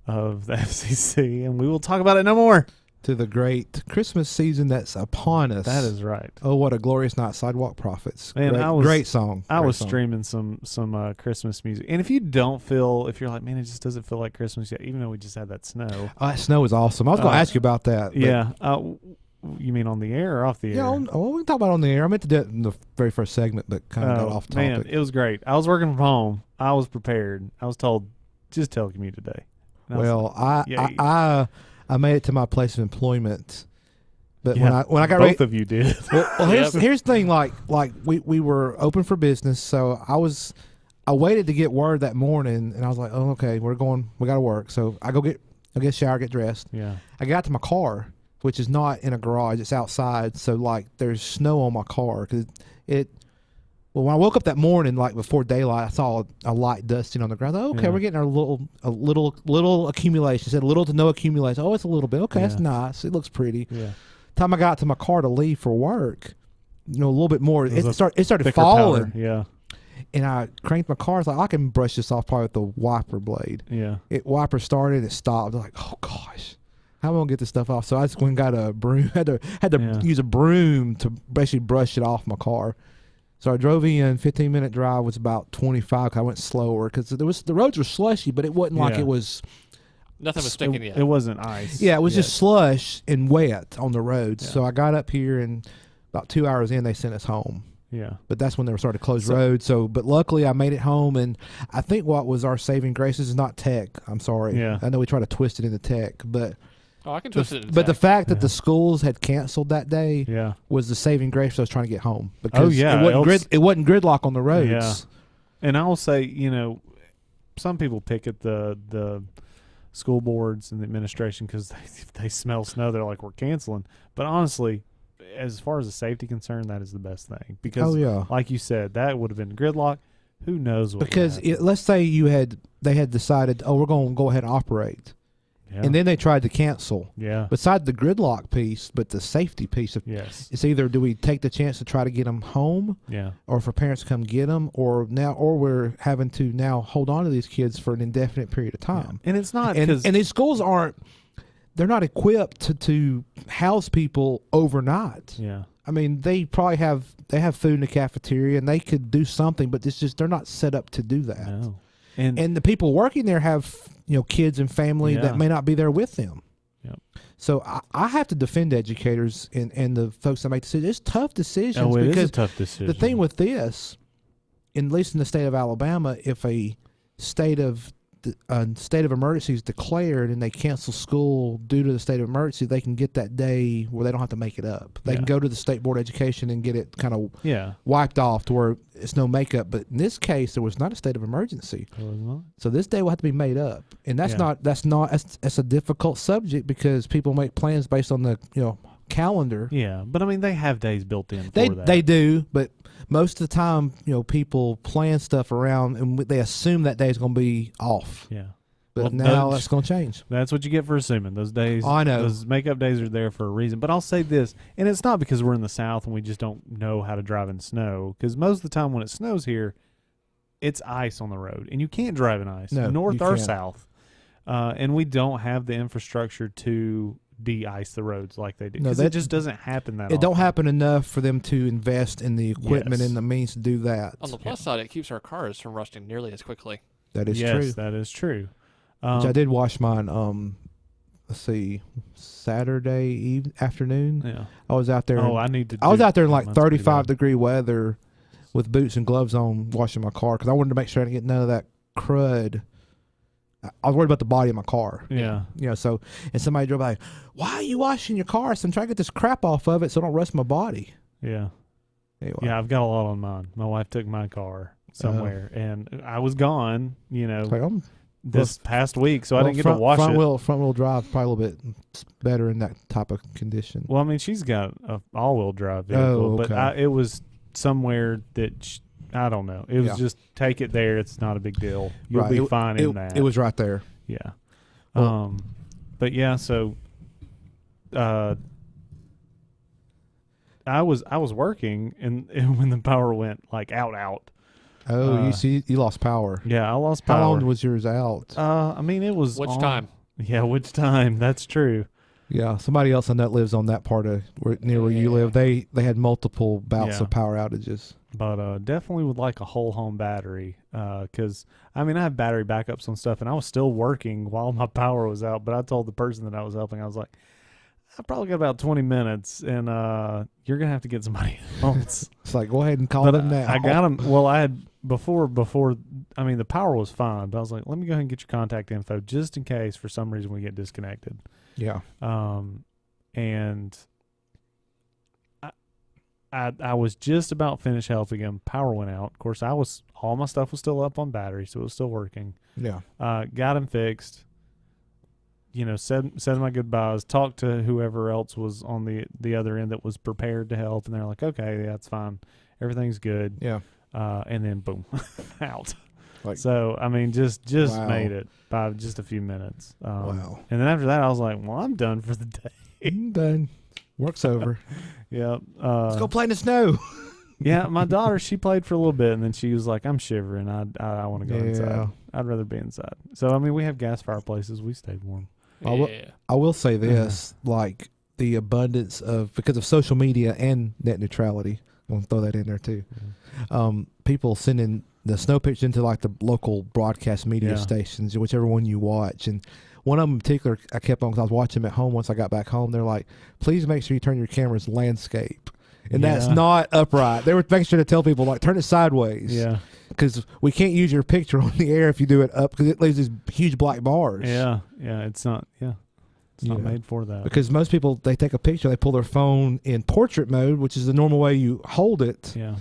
of the FCC, and we will talk about it no more. To the great Christmas season that's upon us. That is right. Oh, what a glorious night! Sidewalk Prophets. Man, great song. I was streaming some Christmas music, and if you're like, man, it just doesn't feel like Christmas yet, even though we just had that snow. That snow is awesome. I was going to ask you about that. Yeah. You mean on the air or off the air? Yeah, we can talk about it on the air. I meant to do it in the very first segment, but kind of got off topic. Man, it was great. I was working from home. I was prepared. I was told, just telecommute today. Well, I made it to my place of employment, but yeah, when I got both of you did. Well, here's the thing. Like we were open for business, so I waited to get word that morning, and I was like, oh, okay, we got to work. So I get a shower, get dressed. Yeah. I got to my car, which is not in a garage; it's outside. So like, there's snow on my car because Well, when I woke up that morning, like before daylight, I saw a light dusting on the ground. Okay, we're getting a little accumulation. It said little to no accumulation. Oh, it's a little bit. Okay, that's nice. It looks pretty. Yeah. Time I got to my car to leave for work, a little bit more. It started falling. Powder. Yeah. And I cranked my car. I was like, I can brush this off probably with the wiper blade. Yeah. Wiper started. It stopped. I was like, oh gosh, how am I gonna get this stuff off? So I just went and got a broom. Had to use a broom to basically brush it off my car. So I drove in. 15-minute drive was about 25. I went slower because the roads were slushy, but it wasn't like it was. Nothing was sticking yet. It wasn't ice. Yeah, it was just slush and wet on the roads. Yeah. So I got up here, and about 2 hours in, they sent us home. Yeah. But that's when they were starting to close roads. But luckily I made it home, and I think what was our saving grace is not tech. I'm sorry. Yeah. I know we try to twist it into tech, but. Oh, I can twist it into But tech. the fact that the schools had canceled that day was the saving grace. I was trying to get home because it wasn't gridlock on the roads. Yeah. And I will say, some people pick at the school boards and the administration because they smell snow. They're like, we're canceling. But honestly, as far as the safety concern, that is the best thing because, like you said, that would have been gridlock. Who knows what? Because let's say they had decided, we're going to go ahead and operate. Yeah. And then they tried to cancel. Yeah. Beside the gridlock piece, but the safety piece of it's either do we take the chance to try to get them home, or for parents to come get them, or we're having to now hold on to these kids for an indefinite period of time. Yeah. And it's not and these schools they're not equipped to house people overnight. Yeah. I mean, they probably have food in the cafeteria and they could do something, but it's just they're not set up to do that. No. And the people working there have kids and family that may not be there with them. Yep. So I have to defend educators and the folks that make decisions. It's tough decisions. Oh, it because is a tough decision. The thing with this, at least in the state of Alabama, if a state of emergency is declared and they cancel school due to the state of emergency, they can get that day where they don't have to make it up. They can go to the state board of education and get it kind of wiped off to where it's no makeup. But in this case, there was not a state of emergency, so this day will have to be made up, and that's a difficult subject because people make plans based on the calendar. Yeah, but I mean they have days built in. They do, but most of the time, people plan stuff around and they assume that day is going to be off. Yeah. But now that's going to change. That's what you get for assuming. Those days, I know. Those makeup days are there for a reason. But I'll say this, and it's not because we're in the South and we just don't know how to drive in snow, because most of the time when it snows here, it's ice on the road, and you can't drive in ice, north or south. And we don't have the infrastructure to de-ice the roads like they do. Because it just doesn't happen that often. It don't happen enough for them to invest in the equipment and the means to do that. On the plus side, it keeps our cars from rusting nearly as quickly. That is true. Yes, that is true. Which I did wash mine, Saturday afternoon. Yeah. I was out there. I was out there in like 35-degree weather with boots and gloves on washing my car because I wanted to make sure I didn't get none of that crud. I was worried about the body of my car. Yeah. So, and somebody drove by, why are you washing your car? So I'm trying to get this crap off of it so I don't rust my body. Yeah. Anyway. Yeah, I've got a lot on mine. My wife took my car somewhere, and I was gone, this past week, so I didn't get to wash it. Front wheel drive, probably a little bit better in that type of condition. Well, I mean, she's got an all-wheel drive vehicle, but it was somewhere that I don't know. It was just take it there. It's not a big deal. You'll be fine in that. It was right there. Yeah. But yeah, so I was working and when the power went like out. Oh, you lost power. Yeah, I lost power. How long was yours out? I mean, it was Which time? Yeah, which time? That's true. Yeah, somebody else I know lives on that part of near where you live. They had multiple bouts of power outages. But definitely would like a whole home battery because, I mean, I have battery backups on stuff, and I was still working while my power was out. But I told the person that I was helping, I was like, I probably got about 20 minutes, and you're going to have to get somebody else. It's like, go ahead and call them now. I got them. Well, I had before, I mean, the power was fine, but I was like, let me go ahead and get your contact info just in case for some reason we get disconnected. Yeah. And I was just about finished helping him. Power went out. Of course, all my stuff was still up on battery, so it was still working. Yeah. Got him fixed. You know, said my goodbyes. Talked to whoever else was on the other end that was prepared to help, and they're like, okay, yeah, that's fine. Everything's good. Yeah. And then boom, out. Like, so I mean, just wow. made it by just a few minutes. Wow. And then after that, I was like, well, I'm done for the day. I'm done. Work's over. Yeah. Let's go play in the snow. Yeah, my daughter, she played for a little bit, and then she was like, I'm shivering. I want to go inside. I'd rather be inside. So, I mean, we have gas fireplaces. We stayed warm. I will say this, like the abundance of, because of social media and net neutrality, I'm going to throw that in there too. People sending the snow pictures into like the local broadcast media stations, whichever one you watch. And one of them in particular, I kept on because I was watching them at home once I got back home. They're like, please make sure you turn your camera's landscape. And that's not upright. They were making sure to tell people, like, turn it sideways. Yeah. Because we can't use your picture on the air if you do it up, because it leaves these huge black bars. Yeah. Yeah. It's not made for that. Because most people, they take a picture, they pull their phone in portrait mode, which is the normal way you hold it. Yeah.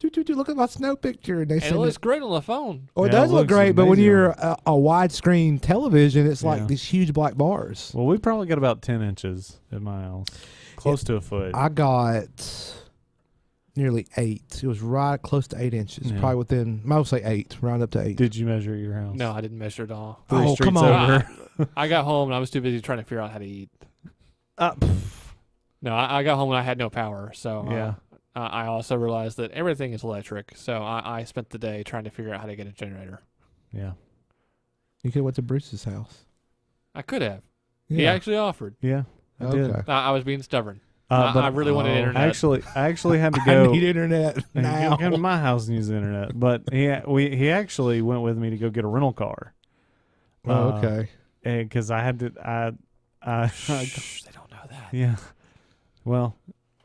Look at my snow picture. And it looks great on the phone. Oh, it does look great, but when you're a widescreen television, it's like these huge black bars. Well, we probably got about 10 inches at my house. Close to a foot. I got nearly 8. It was right close to 8 inches. Probably within, I would say 8, round up to 8. Did you measure your house? No, I didn't measure it all. Oh, come on. I got home and I was too busy trying to figure out how to eat. No, I got home and I had no power. So I also realized that everything is electric. So I spent the day trying to figure out how to get a generator. Yeah. You could have went to Bruce's house. I could have. Yeah. He actually offered. Yeah. Okay. I was being stubborn. But I really wanted internet. I actually had to go. I need internet now. Come to my house and use the internet. But he actually went with me to go get a rental car. Okay. Because I had to. Shh, they don't know that. Yeah. Well,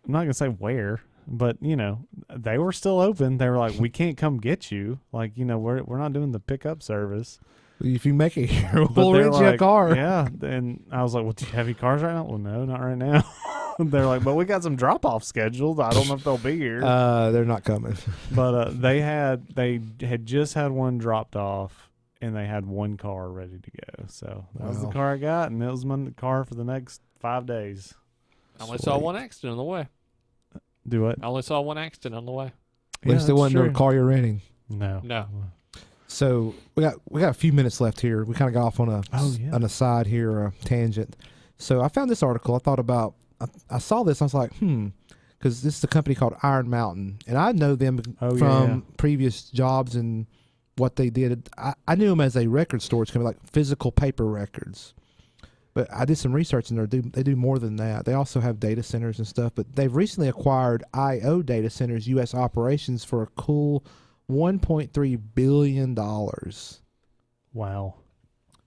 I'm not gonna say where, but they were still open. They were like, we can't come get you. Like, we're not doing the pickup service. If you make it here, we'll rent you a car. Yeah. And I was like, well, do you have any cars right now? Well, no, not right now. They're like, but we got some drop-off scheduled. I don't know if they'll be here. They're not coming. But they had just had one dropped off, and they had one car ready to go. So that was the car I got, and it was my car for the next 5 days. I only saw one accident on the way. Do what? I only saw one accident on the way. At least it wasn't the car you're renting. No. So we got a few minutes left here. We kind of got off on an aside here, a tangent. So I found this article. I thought about. I saw this. I was like, because this is a company called Iron Mountain, and I know them from previous jobs and what they did. I knew them as a record storage company, like physical paper records. But I did some research, and they do more than that. They also have data centers and stuff. But they've recently acquired I/O Data Centers U.S. operations for a cool $1.3 billion. Wow.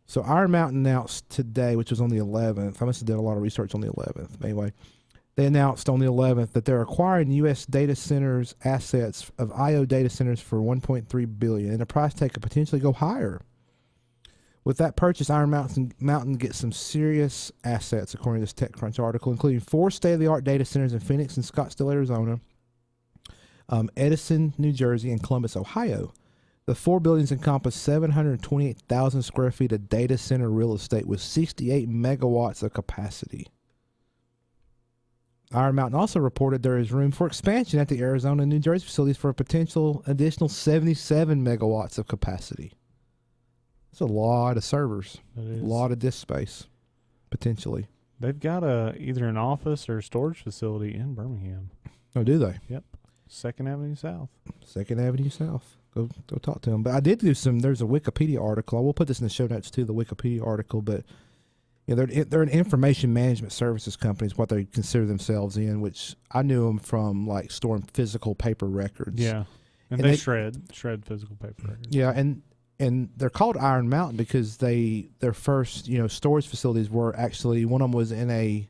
So Iron Mountain announced today, which was on the 11th. I must have done a lot of research on the 11th. Anyway, they announced on the 11th that they're acquiring U.S. data centers assets of I/O data centers for $1.3 billion, and the price tag could potentially go higher. With that purchase, Iron Mountain gets some serious assets, according to this TechCrunch article, including 4 state-of-the-art data centers in Phoenix and Scottsdale, Arizona, Edison, New Jersey, and Columbus, Ohio. The 4 buildings encompass 728,000 square feet of data center real estate with 68 megawatts of capacity. Iron Mountain also reported there is room for expansion at the Arizona and New Jersey facilities for a potential additional 77 megawatts of capacity. That's a lot of servers, a lot of disk space, potentially. They've got either an office or storage facility in Birmingham. Oh, do they? Yep. 2nd Avenue South. 2nd Avenue South. Go talk to them. But I did do there's a Wikipedia article. I will put this in the show notes too, the Wikipedia article. But they're an information management services company is what they consider themselves in, which I knew them from like storing physical paper records. Yeah. And they shred physical paper records. Yeah, and they're called Iron Mountain because their first, storage facilities were actually, one of them was in a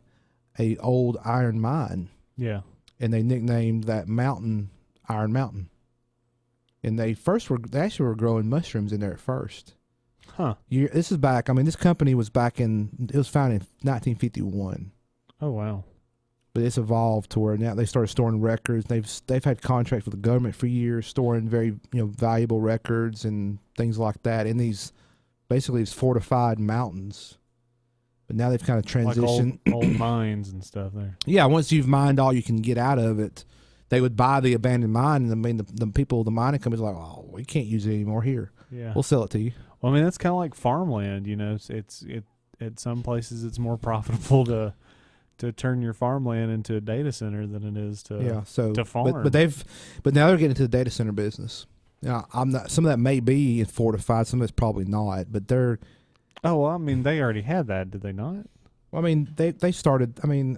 old iron mine. Yeah. And they nicknamed that mountain Iron Mountain. And they actually were growing mushrooms in there at first. Huh. This is back, this company was it was founded in 1951. Oh, wow. But it's evolved to where now they started storing records. They've had contracts with the government for years, storing very, valuable records and things like that in these fortified mountains. But now they've kind of transitioned. Like old mines and stuff there. Yeah, once you've mined all you can get out of it, they would buy the abandoned mine, and the people, the mining companies, are like, oh, we can't use it anymore here. Yeah, we'll sell it to you. Well, that's kind of like farmland. It's at some places it's more profitable to turn your farmland into a data center than it is to farm. But now they're getting into the data center business. I'm not. Some of that may be fortified. Some of it's probably not. But they're. Oh, well, they already had that, did they not? Well, they started. I'm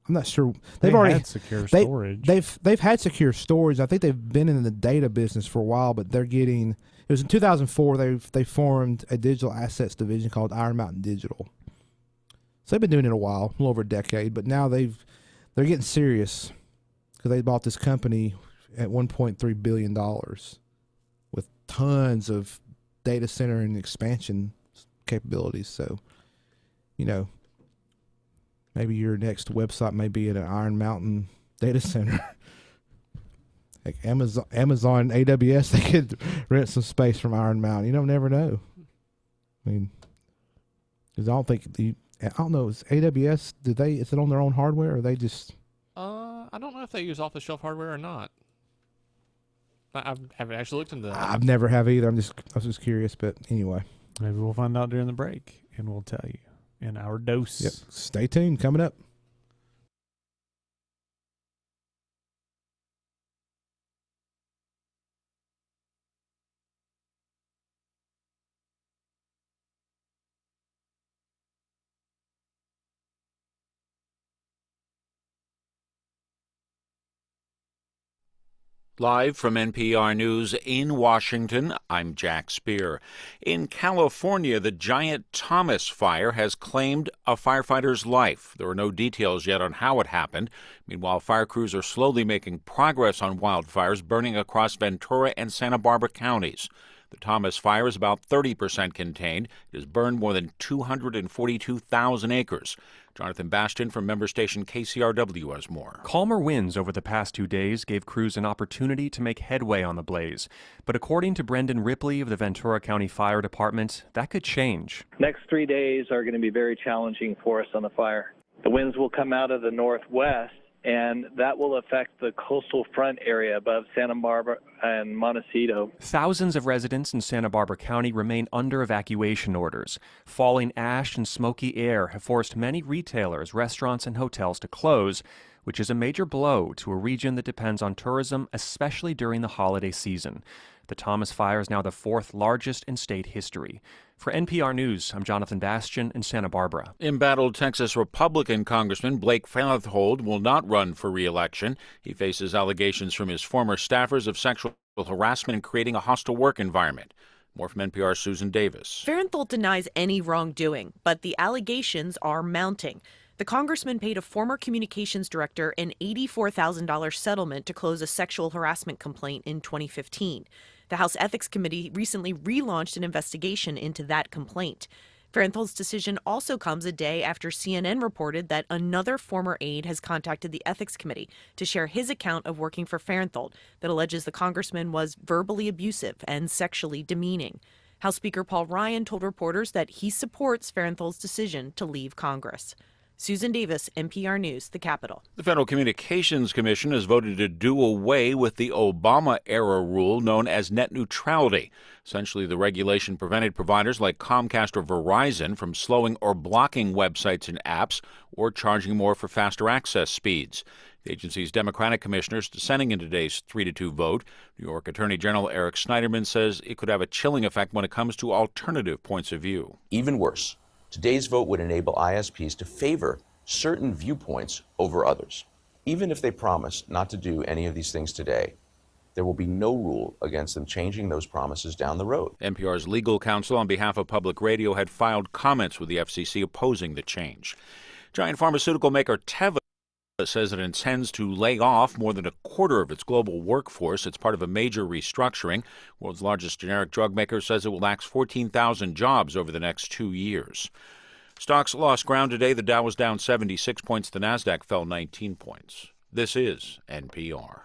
not sure. They've already had secure storage. They've had secure storage. I think they've been in the data business for a while, but they're getting. It was in 2004. They formed a digital assets division called Iron Mountain Digital. So they've been doing it a while, a little over a decade, but now they're getting serious because they bought this company at $1.3 billion with tons of data center and expansion capabilities. So, maybe your next website may be at an Iron Mountain data center. Like Amazon, AWS, they could rent some space from Iron Mountain. You don't never know. Because I don't know. Is AWS? Is it on their own hardware, or they just? I don't know if they use off-the-shelf hardware or not. I haven't actually looked into that. I've never have either. I was just curious, but anyway. Maybe we'll find out during the break, and we'll tell you in our dose. Yep. Stay tuned. Coming up. Live from NPR News in Washington, I'm Jack Speer. In California, the giant Thomas fire has claimed a firefighter's life. There are no details yet on how it happened. Meanwhile, fire crews are slowly making progress on wildfires burning across Ventura and Santa Barbara counties. The Thomas fire is about 30% contained. It has burned more than 242,000 acres. Jonathan Bastian from member station KCRW has more. Calmer winds over the past 2 days gave crews an opportunity to make headway on the blaze. But according to Brendan Ripley of the Ventura County Fire Department, that could change. Next 3 days are going to be very challenging for us on the fire. The winds will come out of the northwest, and that will affect the coastal front area above Santa Barbara and Montecito. Thousands of residents in Santa Barbara County remain under evacuation orders. Falling ash and smoky air have forced many retailers, restaurants, and hotels to close, which is a major blow to a region that depends on tourism, especially during the holiday season. The Thomas fire is now the fourth largest in state history. For NPR News, I'm Jonathan Bastian in Santa Barbara. Embattled Texas Republican Congressman Blake Faileth will not run for re-election. He faces allegations from his former staffers of sexual harassment and creating a hostile work environment. More from NPR's Susan Davis. Faileth denies any wrongdoing, but the allegations are mounting. The congressman paid a former communications director an $84,000 settlement to close a sexual harassment complaint in 2015. The House Ethics Committee recently relaunched an investigation into that complaint. Faileth's decision also comes a day after CNN reported that another former aide has contacted the Ethics Committee to share his account of working for Faileth that alleges the congressman was verbally abusive and sexually demeaning. House Speaker Paul Ryan told reporters that he supports Faileth's decision to leave Congress. Susan Davis, NPR News, the Capitol. The Federal Communications Commission has voted to do away with the Obama-era rule known as net neutrality. Essentially, the regulation prevented providers like Comcast or Verizon from slowing or blocking websites and apps or charging more for faster access speeds. The agency's Democratic commissioners dissenting in today's 3-2 vote. New York Attorney General Eric Schneiderman says it could have a chilling effect when it comes to alternative points of view. Even worse, today's vote would enable ISPs to favor certain viewpoints over others. Even if they promise not to do any of these things today, there will be no rule against them changing those promises down the road. NPR's legal counsel on behalf of Public Radio had filed comments with the FCC opposing the change. Giant pharmaceutical maker Teva says it intends to lay off more than a quarter of its global workforce. It's part of a major restructuring. World's largest generic drug maker says it will axe 14,000 jobs over the next 2 years. Stocks lost ground today. The Dow was down 76 points. The Nasdaq fell 19 points. This is NPR.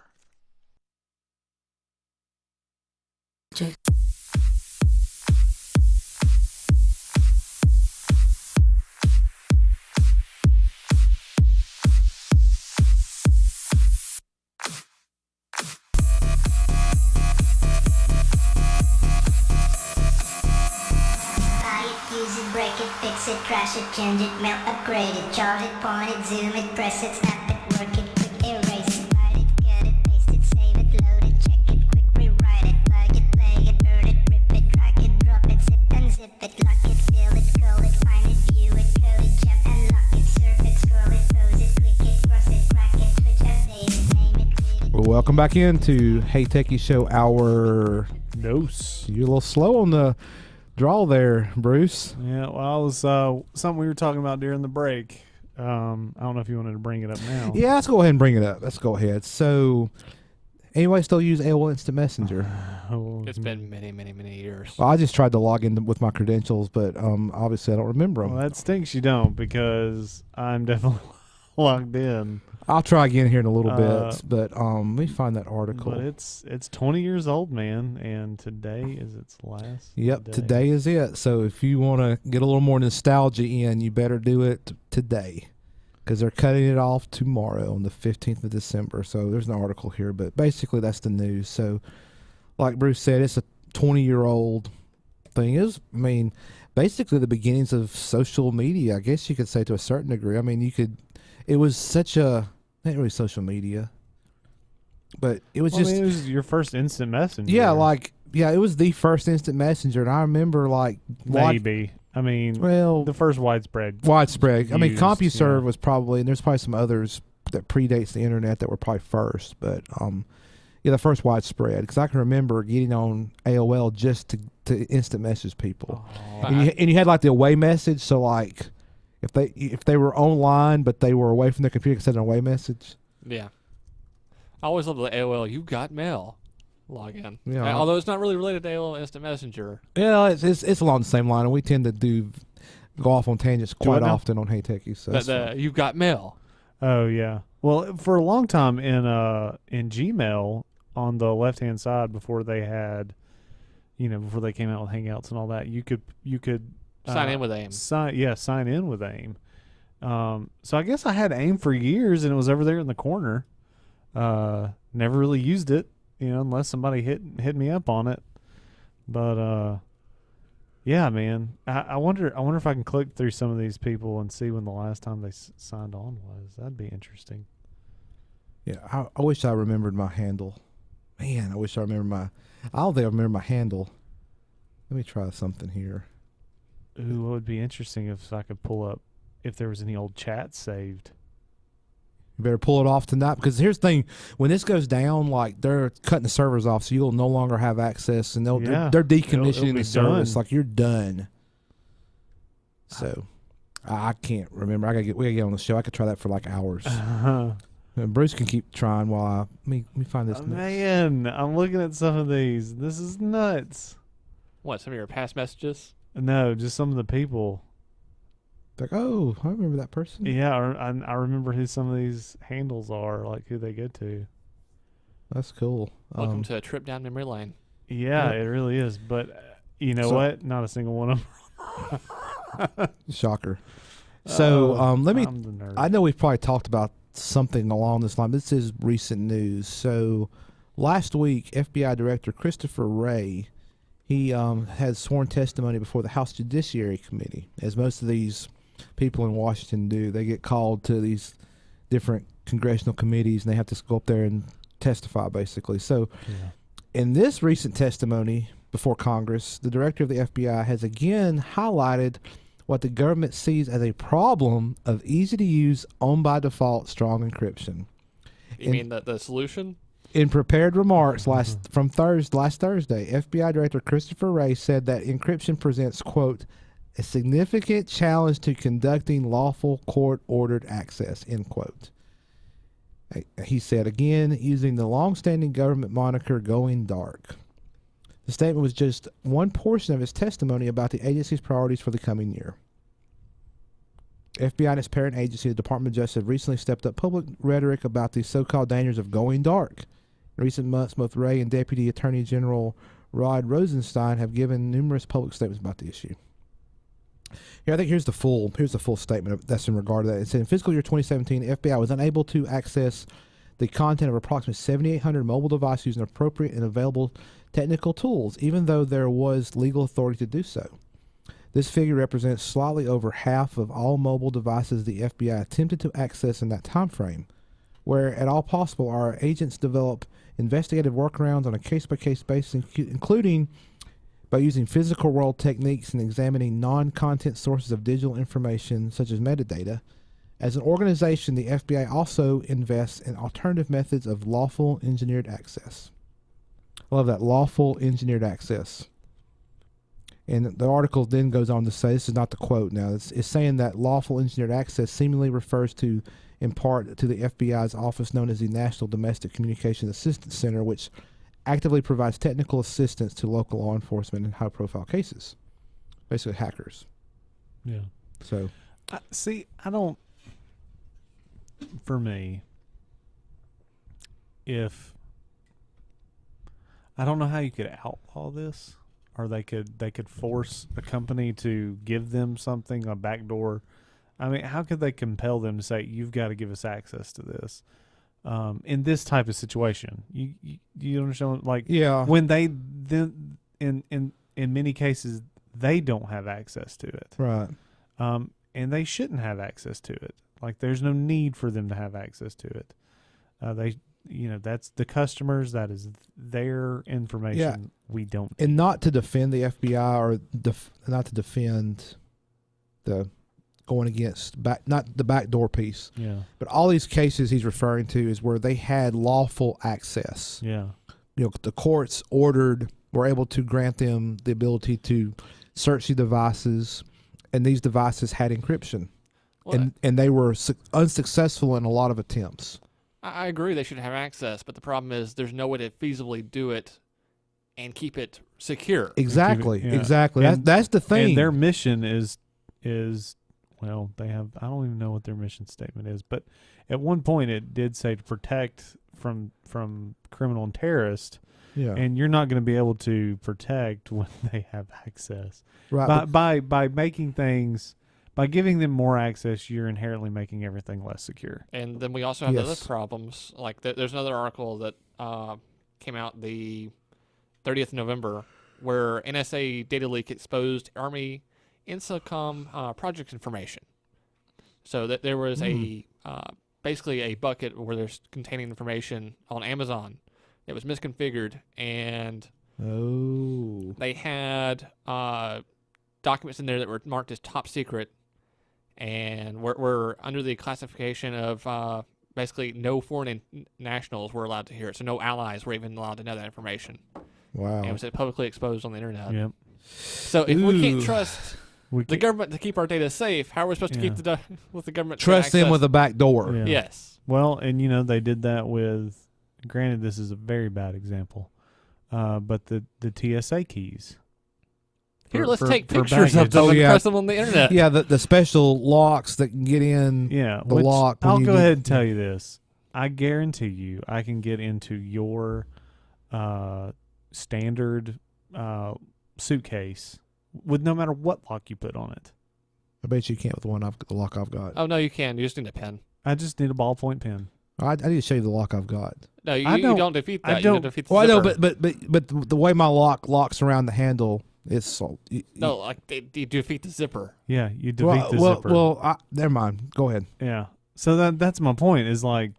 Fix it, crash it, change it, mail, upgrade it, charge it, point it, zoom it, press it, snap it, work it, quick erase it, write it, cut it, paste it, save it, load it, check it, quick rewrite it, plug it, play it, burn it, rip it, drag it, drop it, zip and zip it, lock it, fill it, call it, find it, view it, code it, check and lock it, surf it, scroll it, pose it, click it, cross it, crack it, switch, update it, name it, read it. Well, welcome back into Hey Techie Show Hour. Dose. You're a little slow on the draw there, Bruce. Yeah, well, it was something we were talking about during the break. I don't know if you wanted to bring it up now. Yeah, let's go ahead and bring it up. Let's go ahead. So, anybody still use AOL Instant Messenger? It's been many, many, many years. Well, I just tried to log in with my credentials, but obviously I don't remember them. Well, that stinks you don't, because I'm definitely logged in. I'll try again here in a little bit, but let me find that article. But it's 20 years old, man, and today is its last Yep, day. today is it. So if you want to get a little more nostalgia in, you better do it today, because they're cutting it off tomorrow on the 15th of December. So there's an article here, but basically that's the news. So like Bruce said, it's a 20-year-old thing. Basically the beginnings of social media, I guess you could say, to a certain degree. I mean, it was such a, not really social media, but it was just. It was your first instant messenger. Yeah, it was the first instant messenger, and I remember maybe. The first widespread. Used, CompuServe was probably, and there's probably some others that predates the internet that were probably first, but the first widespread, because I can remember getting on AOL just to instant message people, and you had like the away message, so like. If they were online but they were away from their computer, send an away message. Yeah, I always love the AOL. You got mail. Login. Yeah, although it's not really related to AOL Instant Messenger. Yeah, it's along the same line, and we tend to go off on tangents quite often on Hey Techie. So you got mail. Oh yeah. Well, for a long time in Gmail on the left hand side, before they had, before they came out with Hangouts and all that, you could. Sign in with AIM. Sign in with AIM. So I guess I had AIM for years, and it was over there in the corner. Never really used it, unless somebody hit me up on it. But yeah, man, I wonder if I can click through some of these people and see when the last time they signed on was. That'd be interesting. Yeah, I wish I remembered my handle. Man, I wish I remember I don't think I remember my handle. Let me try something here. Ooh, what would be interesting if I could pull up if there was any old chats saved. You better pull it off tonight, because here's the thing: when this goes down, like, they're cutting the servers off, so you'll no longer have access, and they're decommissioning the service. Like, you're done. So I can't remember. We gotta get on the show. I could try that for like hours. Bruce can keep trying while let me find this. Man, I'm looking at some of these. This is nuts. What? Some of your past messages? No, just some of the people. Like, oh, I remember that person. Yeah, I remember who some of these handles are, like who they go to. That's cool. Welcome to a trip down memory lane. Yeah, it really is. But you know what? Not a single one of them. Shocker. So I know we've probably talked about something along this line. This is recent news. So last week, FBI Director Christopher Wray, he had sworn testimony before the House Judiciary Committee. As most of these people in Washington do, they get called to these different congressional committees, and they have to go up there and testify, basically. So in this recent testimony before Congress, the director of the FBI has again highlighted what the government sees as a problem of easy-to-use, on-by-default, strong encryption. You mean the solution? In prepared remarks last Thursday, FBI Director Christopher Wray said that encryption presents, quote, a significant challenge to conducting lawful court-ordered access, end quote. He said, again, using the long-standing government moniker going dark. The statement was just one portion of his testimony about the agency's priorities for the coming year. FBI and its parent agency, the Department of Justice, have recently stepped up public rhetoric about the so-called dangers of going dark. In recent months, both Wray and Deputy Attorney General Rod Rosenstein have given numerous public statements about the issue. Here, I think here's the full statement that's in regard to that. It said, in fiscal year 2017, the FBI was unable to access the content of approximately 7,800 mobile devices using appropriate and available technical tools, even though there was legal authority to do so. This figure represents slightly over half of all mobile devices the FBI attempted to access in that time frame. Where at all possible, our agents develop investigative workarounds on a case-by-case basis, including by using physical world techniques and examining non-content sources of digital information, such as metadata. As an organization, the FBI also invests in alternative methods of lawful engineered access. I love that, lawful engineered access. And the article then goes on to say, this is not the quote now, it's saying that lawful engineered access seemingly refers to, in part, to the FBI's office known as the National Domestic Communications Assistance Center, which actively provides technical assistance to local law enforcement in high-profile cases. Basically, hackers. Yeah. So, for me, I don't know how you could outlaw this, or they could force a company to give them something, a backdoor. I mean, how could they compel them to say, you've got to give us access to this? In this type of situation, you understand? Like, when they then in many cases they don't have access to it, right? And they shouldn't have access to it. Like, there's no need for them to have access to it. That's the customers. That is their information. Yeah. We don't. And not to defend the FBI or not to defend the going against not the backdoor piece. Yeah. But all these cases he's referring to is where they had lawful access. Yeah. The courts were able to grant them the ability to search the devices, and these devices had encryption. Well, and they were unsuccessful in a lot of attempts. I agree they should have access, but the problem is there's no way to feasibly do it and keep it secure. Exactly. Exactly. That's the thing. And their mission is well, they have, I don't even know what their mission statement is, but at one point it did say to protect from criminal and terrorist. Yeah. And you're not going to be able to protect when they have access. Right. By making things, by giving them more access, you're inherently making everything less secure. And then we also have other problems. Like there's another article that came out the 30th of November where NSA data leak exposed Army INSACOM project information. So that there was basically a bucket where there's containing information on Amazon that was misconfigured, and they had documents in there that were marked as top secret, and were under the classification of basically no foreign nationals were allowed to hear it, so no allies were even allowed to know that information. Wow. And it was publicly exposed on the internet. Yep. So if we can't trust the government to keep our data safe, how are we supposed to keep with the government? Trust them with a back door. Yeah. Yes. Well, and they did that with. Granted, this is a very bad example, but the TSA keys. Here, let's take pictures of them and press them on the internet. Yeah, the special locks that can get in. Yeah, the lock. I'll go ahead and tell you this. I guarantee you, I can get into your standard suitcase with no matter what lock you put on it. I bet you can't with the lock I've got. Oh no, you can. You just need a pen. I just need a ballpoint pen. I need to show you the lock I've got. No, you don't defeat that. I don't. You defeat the Well, I know, zipper. but the way my lock locks around the handle, it's no, like you defeat the zipper. Yeah, you defeat the zipper. Well, never mind. Go ahead. Yeah. So that's my point. Is like,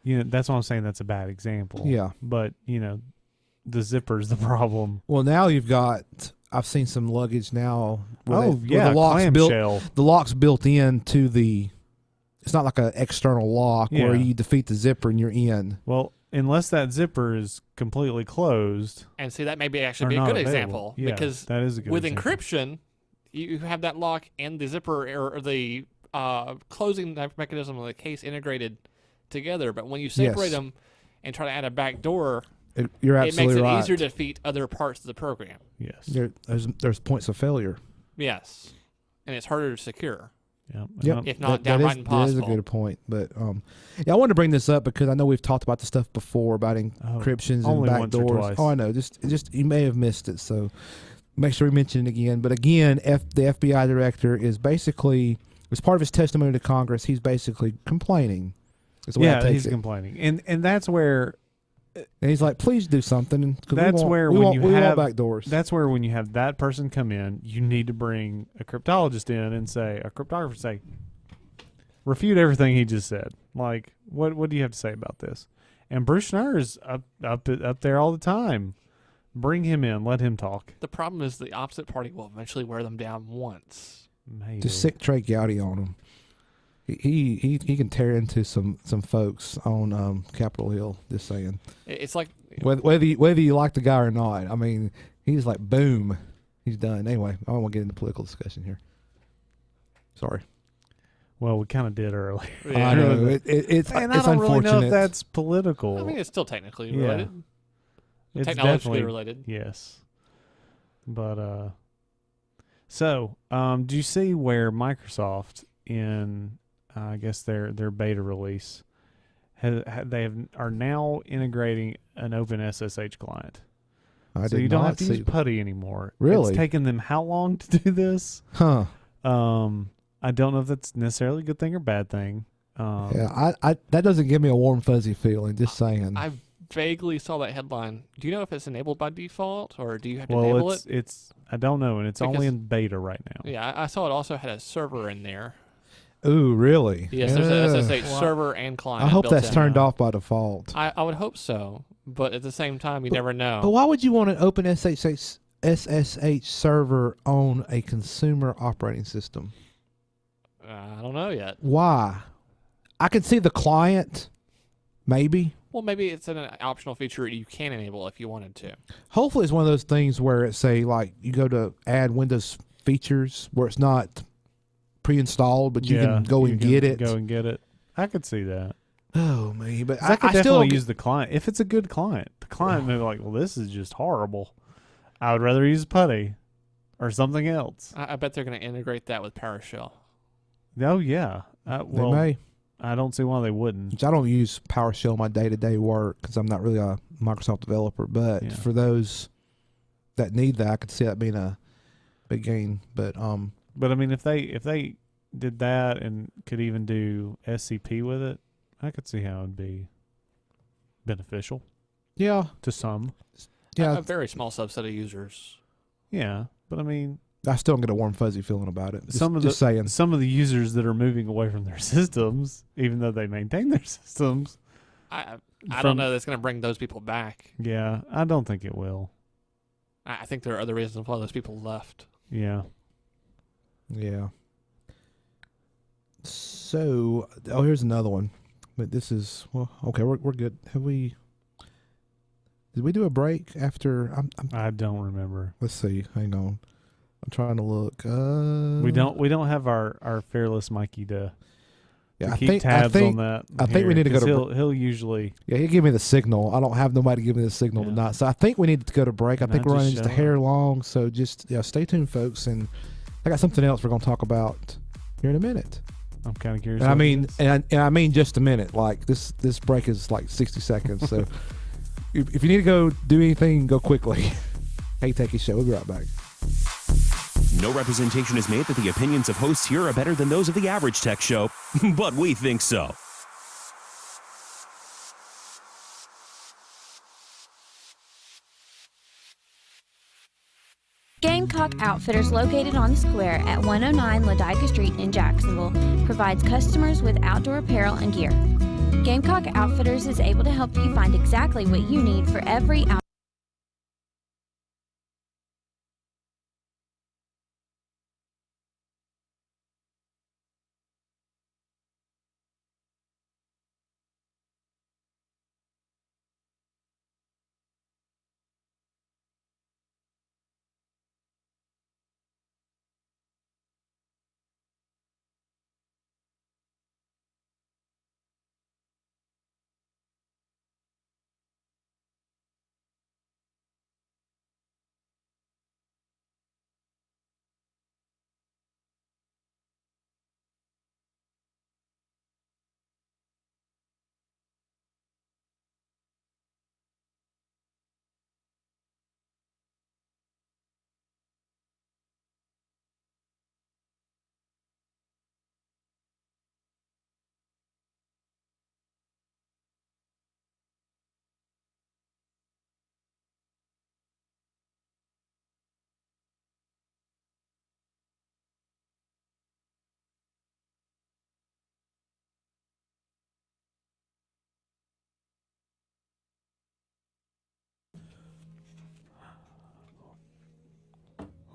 that's why I'm saying that's a bad example. Yeah. But the zipper's the problem. Well, now you've got. I've seen some luggage now. The lock's built into the. It's not like an external lock where you defeat the zipper and you're in. Well, unless that zipper is completely closed. And see, that may be actually be a good example because that is a good with example. encryption, you have that lock and the zipper or the closing mechanism of the case integrated together. But when you separate them and try to add a back door, you're it makes absolutely it right. easier to defeat other parts of the program. Yes. There's points of failure. Yes. And it's harder to secure. Yep. If not downright impossible. That is a good point. But I wanted to bring this up because I know we've talked about the stuff before about encryptions and backdoors. Oh, I know. Just you may have missed it, so make sure we mention it again. But again, the FBI director is basically, as part of his testimony to Congress, he's basically complaining. He's complaining, and that's where. And he's like, "Please do something." That's where we want backdoors. That's where when you have that person come in, you need to bring a cryptologist in and a cryptographer say, refute everything he just said. Like, what do you have to say about this? And Bruce Schneier is up there all the time. Bring him in, let him talk. The problem is the opposite party will eventually wear them down once. Maybe. Just sick Trey Gowdy on him. He can tear into some folks on Capitol Hill. Just saying. It's like whether you like the guy or not. I mean, he's like boom, he's done. Anyway, I don't want to get into political discussion here. Sorry. Well, we kind of did earlier. Yeah. I know it's I don't unfortunate. really know if that's political. I mean, it's still technically related. It's technologically related. Yes. But so do you see where Microsoft in I guess their beta release are now integrating an open SSH client. So you don't have to use PuTTY anymore. Really? It's taken them how long to do this? Huh. I don't know if that's necessarily a good thing or bad thing. I that doesn't give me a warm fuzzy feeling. Just saying. I vaguely saw that headline. Do you know if it's enabled by default or do you have to enable it? I don't know, and it's only in beta right now. Yeah, I saw it also had a server in there. Ooh, really? Yes, there's an SSH server and client. I hope that's turned off by default. I would hope so, but at the same time, you never know. But why would you want an open SSH server on a consumer operating system? I don't know yet. Why? I can see the client, maybe. Well, maybe it's an optional feature you can enable if you wanted to. Hopefully, it's one of those things where it's like you go to add Windows features where it's not pre-installed, but you can go and get it. Go and get it. I could see that. Oh man, but I could definitely use the client if it's a good client. The client may be like, well, this is just horrible. I would rather use PuTTY or something else. I bet they're going to integrate that with PowerShell. Oh yeah, they may. I don't see why they wouldn't. Which I don't use PowerShell in my day-to-day work because I'm not really a Microsoft developer. But for those that need that, I could see that being a big gain. But I mean, if they did that and could even do SCP with it, I could see how it'd be beneficial. Yeah, to some. Yeah, a very small subset of users. Yeah, but I mean, I still don't get a warm fuzzy feeling about it. Some of the users that are moving away from their systems, even though they maintain their systems, I don't know that's going to bring those people back. Yeah, I don't think it will. I think there are other reasons why those people left. Yeah. Yeah. So, here's another one. But this is okay. We're good. Did we do a break after? I don't remember. Let's see. Hang on. I'm trying to look. We don't have our fearless Mikey to keep tabs on that. I think we need to go to. He'll usually. Yeah, he'll give me the signal. I don't have nobody give me the signal tonight, so I think we need to go to break. I think we're running just a hair long, so just stay tuned, folks. And I got something else we're going to talk about here in a minute. I'm kind of curious. And I mean just a minute. Like this break is like 60 seconds. So if you need to go do anything, go quickly. Hey, Techies Show. We'll be right back. No representation is made that the opinions of hosts here are better than those of the average tech show, but we think so. Gamecock Outfitters, located on the square at 109 Ladica Street in Jacksonville, provides customers with outdoor apparel and gear. Gamecock Outfitters is able to help you find exactly what you need for every outdoor.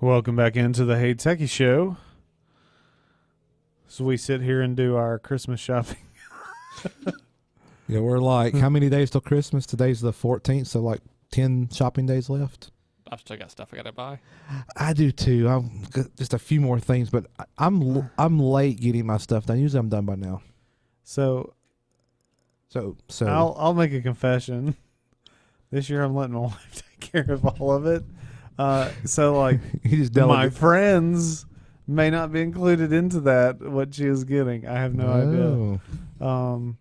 Welcome back into the Hey Techie Show. So we sit here and do our Christmas shopping. Yeah, we're like, how many days till Christmas? Today's the 14th, so like 10 shopping days left. I've still got stuff I got to buy. I do too. I've got just a few more things, but I'm late getting my stuff done. Usually I'm done by now. So I'll make a confession. This year I'm letting my wife take care of all of it. So like my friends may not be included into that, what she is getting. I have no idea.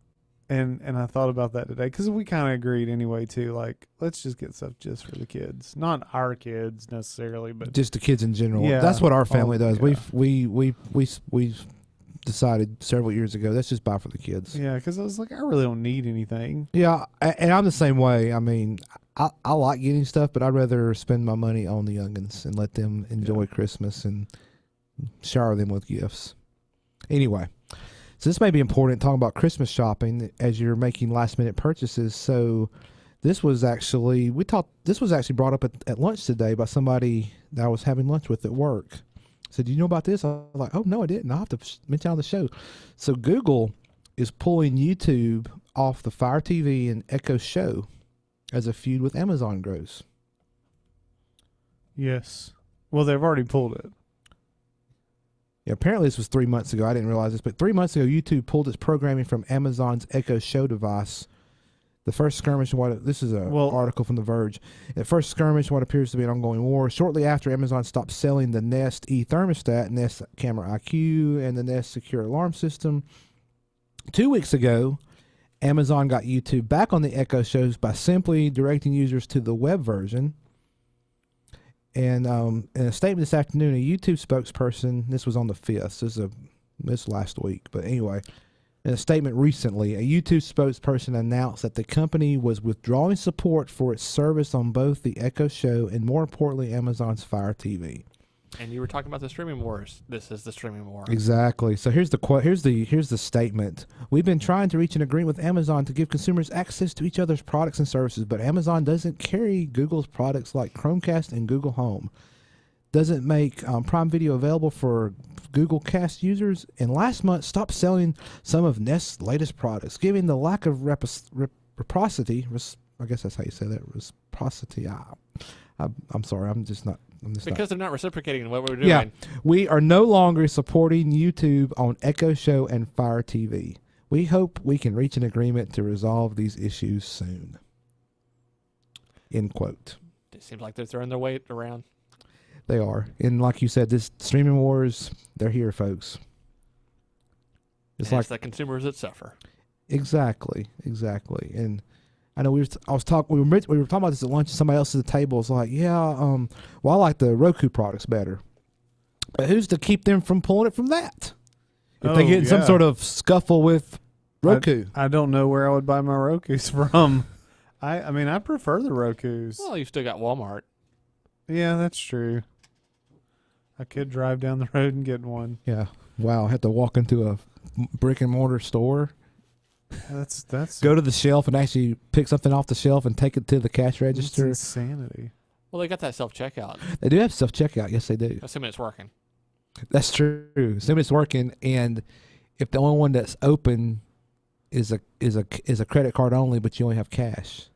And I thought about that today because we kind of agreed anyway too. Like, let's just get stuff just for the kids, not our kids necessarily, but just the kids in general. Yeah, that's what our family does. Yeah. We've decided several years ago, let's just buy for the kids. Yeah, because I was like, I really don't need anything. Yeah, and I'm the same way. I mean, I like getting stuff, but I'd rather spend my money on the youngins and let them enjoy Christmas and shower them with gifts. Anyway, so this may be important, talking about Christmas shopping as you're making last-minute purchases. So this was actually brought up at lunch today by somebody that I was having lunch with at work. Said, do you know about this? I was like, oh, no, I didn't. I'll have to mention on the show. So Google is pulling YouTube off the Fire TV and Echo Show as a feud with Amazon grows. Yes. Well, they've already pulled it. Yeah, apparently this was 3 months ago. I didn't realize this, but 3 months ago, YouTube pulled its programming from Amazon's Echo Show device. The first skirmish, this is an article from The Verge. At first skirmish, what appears to be an ongoing war. Shortly after Amazon stopped selling the Nest E thermostat, Nest Camera IQ, and the Nest Secure Alarm System. 2 weeks ago, Amazon got YouTube back on the Echo Shows by simply directing users to the web version. And in a statement this afternoon, a YouTube spokesperson, this was on the 5th, this last week, but anyway, in a statement recently, a YouTube spokesperson announced that the company was withdrawing support for its service on both the Echo Show and, more importantly, Amazon's Fire TV. And you were talking about the streaming wars. This is the streaming war. Exactly. So here's the statement. We've been trying to reach an agreement with Amazon to give consumers access to each other's products and services, but Amazon doesn't carry Google's products like Chromecast and Google Home. Doesn't make Prime Video available for Google Cast users, and last month stopped selling some of Nest's latest products, giving the lack of reciprocity. I guess that's how you say that. Reciprocity. I'm sorry. I'm just not. They're not reciprocating what we're doing. Yeah, we are no longer supporting YouTube on Echo Show and Fire TV. We hope we can reach an agreement to resolve these issues soon. End quote. It seems like they're throwing their weight around. They are. And like you said, this streaming wars, they're here, folks. It's like the consumers that suffer. Exactly. And I know we were talking about this at lunch, and somebody else at the table was like, yeah, well, I like the Roku products better. But who's to keep them from pulling it from that? If they get in some sort of scuffle with Roku. I don't know where I would buy my Rokus from. I mean, I prefer the Rokus. Well, you still got Walmart. Yeah, that's true. I could drive down the road and get one. Yeah. Wow. I have to walk into a brick and mortar store. That's go to the shelf and actually pick something off the shelf and take it to the cash register. That's insanity. Well, they got that self-checkout. They do have self-checkout. Yes, they do. Assuming it's working. That's true. Assuming it's working, and if the only one that's open is a credit card only, but you only have cash.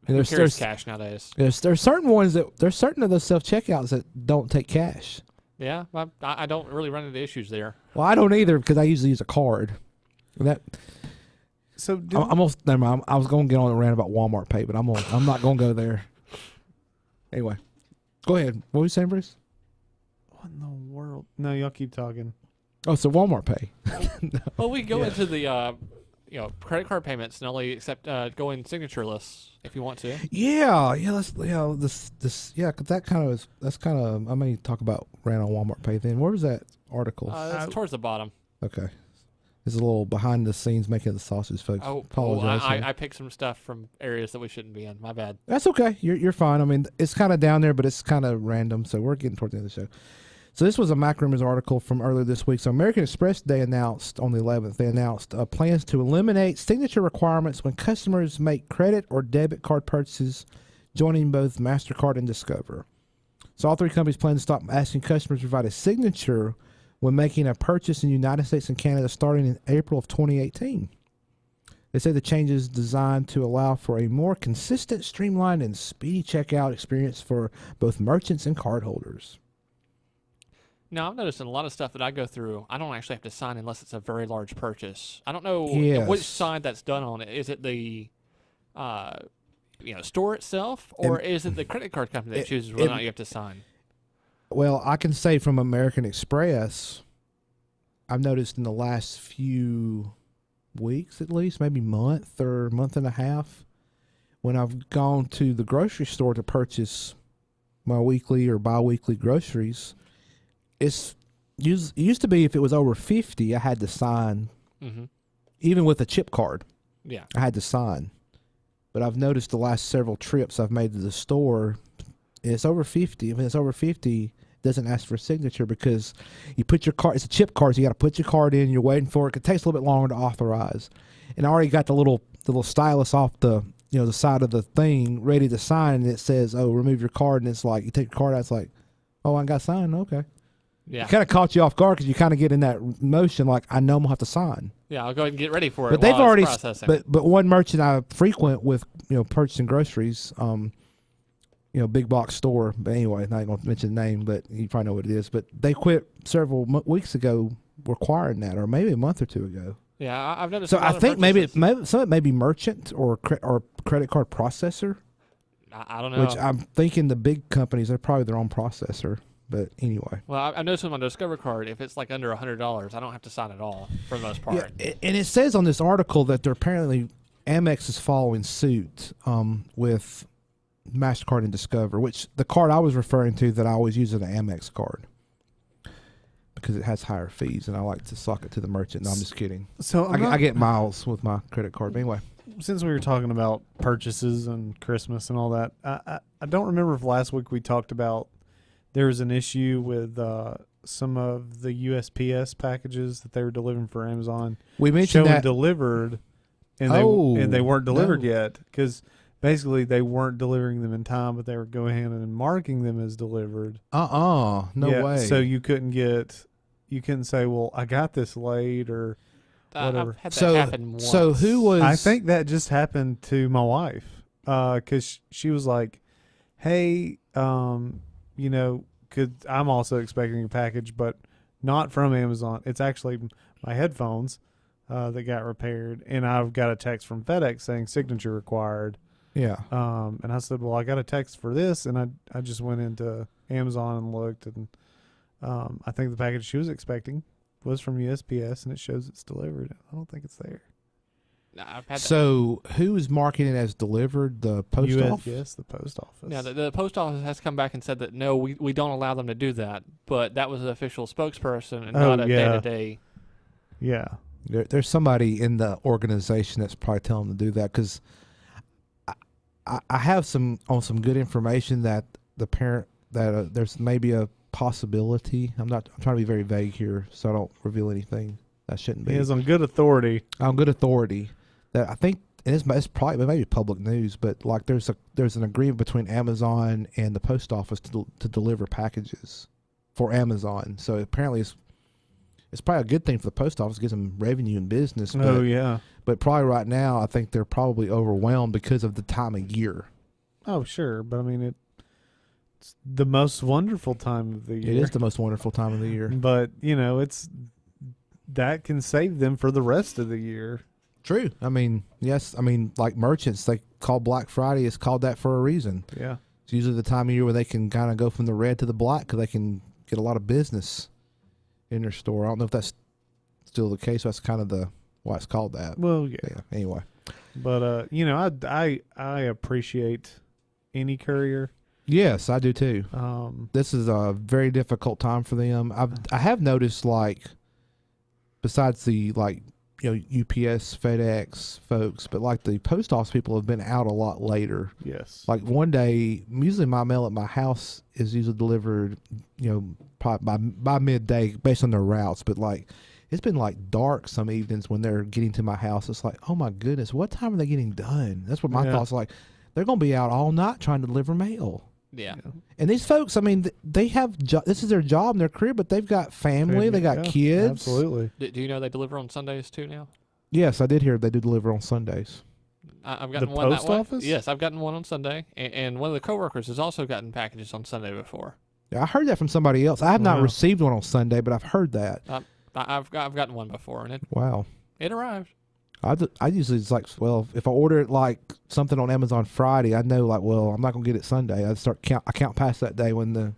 And Who carries cash nowadays? There's certain ones there's certain of those self-checkouts that don't take cash. Yeah, I don't really run into issues there. Well, I don't either because I usually use a card. So never mind. I was going to get on a rant about Walmart Pay, but I'm not going to go there. Anyway, go ahead. What were you saying, Bruce? What in the world? No, y'all keep talking. Oh, so Walmart Pay. No. Well, we go into the credit card payments and only accept go in signatureless if you want to. Yeah. Let's this because that's kind of I may talk about ran on Walmart Pay. Then where was that article? It's towards the bottom. Okay. It's a little behind the scenes making the sausage, folks. Apologize. I picked some stuff from areas that we shouldn't be in. My bad. That's okay. You're fine. I mean, it's kind of down there, but it's kind of random. So we're getting toward the end of the show. So this was a Mac Rumors article from earlier this week. So American Express Day announced on the 11th. They announced plans to eliminate signature requirements when customers make credit or debit card purchases, joining both MasterCard and Discover. So all three companies plan to stop asking customers to provide a signature when making a purchase in the United States and Canada starting in April of 2018. They say the change is designed to allow for a more consistent, streamlined, and speedy checkout experience for both merchants and cardholders. Now, I've noticed in a lot of stuff that I go through, I don't actually have to sign unless it's a very large purchase. I don't know which side that's done on it. Is it the store itself, or is it the credit card company that chooses whether or not you have to sign? Well, I can say from American Express, I've noticed in the last few weeks at least, maybe month or month and a half, when I've gone to the grocery store to purchase my weekly or bi-weekly groceries, it used to be if it was over 50, I had to sign, even with a chip card. Yeah, I had to sign. But I've noticed the last several trips I've made to the store, it's over 50. If it's over 50, it doesn't ask for a signature because you put your card. It's a chip card, so you got to put your card in. You're waiting for it. It takes a little bit longer to authorize. And I already got the little stylus off the side of the thing ready to sign, and it says, "Oh, remove your card." And it's like you take your card out. It's like, "Oh, I got to sign." Okay. Yeah. It kind of caught you off guard because you kind of get in that motion like, I know I'm going to have to sign. Yeah, I'll go ahead and get ready for it. But they've already processing. But one merchant I frequent with, purchasing groceries, big box store. But anyway, not going to mention the name, but you probably know what it is. But they quit several weeks ago requiring that, or maybe a month or two ago. Yeah, I've noticed. So I think maybe some of it may be merchant or credit card processor. I don't know. Which I'm thinking the big companies are probably their own processor. But anyway. Well, I noticed with my Discover card, if it's like under $100, I don't have to sign at all for the most part. Yeah, and it says on this article that they're apparently Amex is following suit with MasterCard and Discover, which the card I was referring to that I always use is an Amex card because it has higher fees, and I like to sock it to the merchant. No, I'm just kidding. So I get miles with my credit card. But anyway. Since we were talking about purchases and Christmas and all that, I don't remember if last week we talked about there was an issue with some of the USPS packages that they were delivering for Amazon. We mentioned that delivered, and they weren't delivered yet because basically they weren't delivering them in time, but they were going ahead and marking them as delivered. No way. So you couldn't say, well, I got this late or whatever. I've had that happen once. So who was? I think that just happened to my wife because she was like, hey, because I'm also expecting a package, but not from Amazon. It's actually my headphones that got repaired, and I've got a text from FedEx saying signature required. Yeah. And I said, well, I got a text for this, and I just went into Amazon and looked, and I think the package she was expecting was from USPS, and it shows it's delivered. I don't think it's there. I've had So who's marking it as delivered? The post office? Yes, the post office. Yeah, the post office has come back and said that no, we don't allow them to do that. But that was an official spokesperson and not a day-to-day. Yeah. There's somebody in the organization that's probably telling them to do that, because I have some good information that the parent that there's maybe a possibility. I'm trying to be very vague here, so I don't reveal anything that shouldn't be. He is on good authority. On good authority that I think, and it's probably maybe public news, but like there's an agreement between Amazon and the post office to deliver packages for Amazon. So apparently it's probably a good thing for the post office, gives them revenue and business. But, yeah. But probably right now, I think they're probably overwhelmed because of the time of year. Oh, sure. But I mean, it's the most wonderful time of the year. It is the most wonderful time of the year. But, that can save them for the rest of the year. True. I mean, yes. I mean, like merchants, they call Black Friday, it's called that for a reason. Yeah. It's usually the time of year where they can kind of go from the red to the black because they can get a lot of business in their store. I don't know if that's still the case. That's kind of why it's called that. Well, yeah. Anyway. But, I appreciate any courier. Yes, I do too. This is a very difficult time for them. I have noticed, like, besides the, like, UPS, FedEx folks, but like the post office people have been out a lot later. Yes. Like one day, usually my mail at my house is usually delivered, probably by midday based on their routes. But like, it's been like dark some evenings when they're getting to my house. It's like, oh my goodness, what time are they getting done? That's what my thoughts are like. They're going to be out all night trying to deliver mail. Yeah. And these folks, I mean, they have this is their job and their career, but they've got family, they got kids. Absolutely. Do you know they deliver on Sundays too now? Yes, I did hear they do deliver on Sundays. I've gotten the one post that way. office? Yes, I've gotten one on Sunday, and one of the coworkers has also gotten packages on Sunday before. Yeah, I heard that from somebody else. I have not received one on Sunday, but I've heard that. I've gotten one before, and it arrived. I usually it's like, well, if I order it like something on Amazon Friday, I know like, well, I'm not gonna get it Sunday. I count past that day when the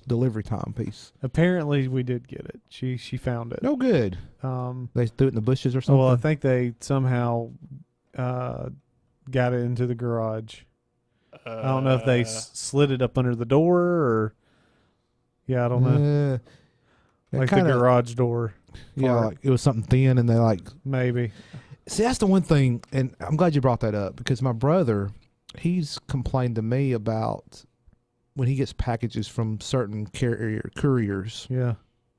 delivery time piece. Apparently, we did get it. She found it. No good. They threw it in the bushes or something. Well, I think they somehow got it into the garage. I don't know if they slid it up under the door or. Yeah, I don't know. Like the garage door. Yeah, like it was something thin, and they like maybe. See, that's the one thing, and I'm glad you brought that up because my brother, he's complained to me about when he gets packages from certain couriers. Yeah.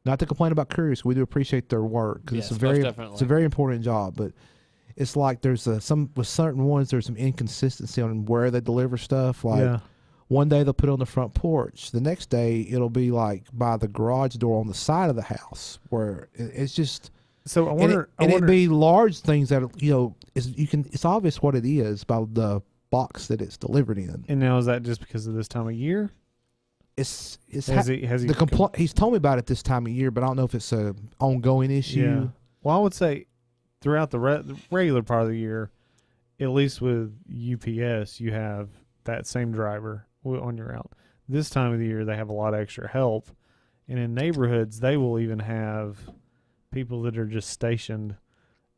Not to complain about couriers, we do appreciate their work because it's a very important job. But it's like there's with certain ones there's some inconsistency on where they deliver stuff. Like one day they'll put it on the front porch, the next day it'll be like by the garage door on the side of the house, where it's just. So I wonder, it'd be large things that it's obvious what it is by the box that it's delivered in. And now is that just because of this time of year? He's told me about it this time of year, but I don't know if it's a ongoing issue. Yeah. Well, I would say throughout the regular part of the year, at least with UPS, you have that same driver on your route. This time of the year, they have a lot of extra help, and in neighborhoods, they will even have people that are just stationed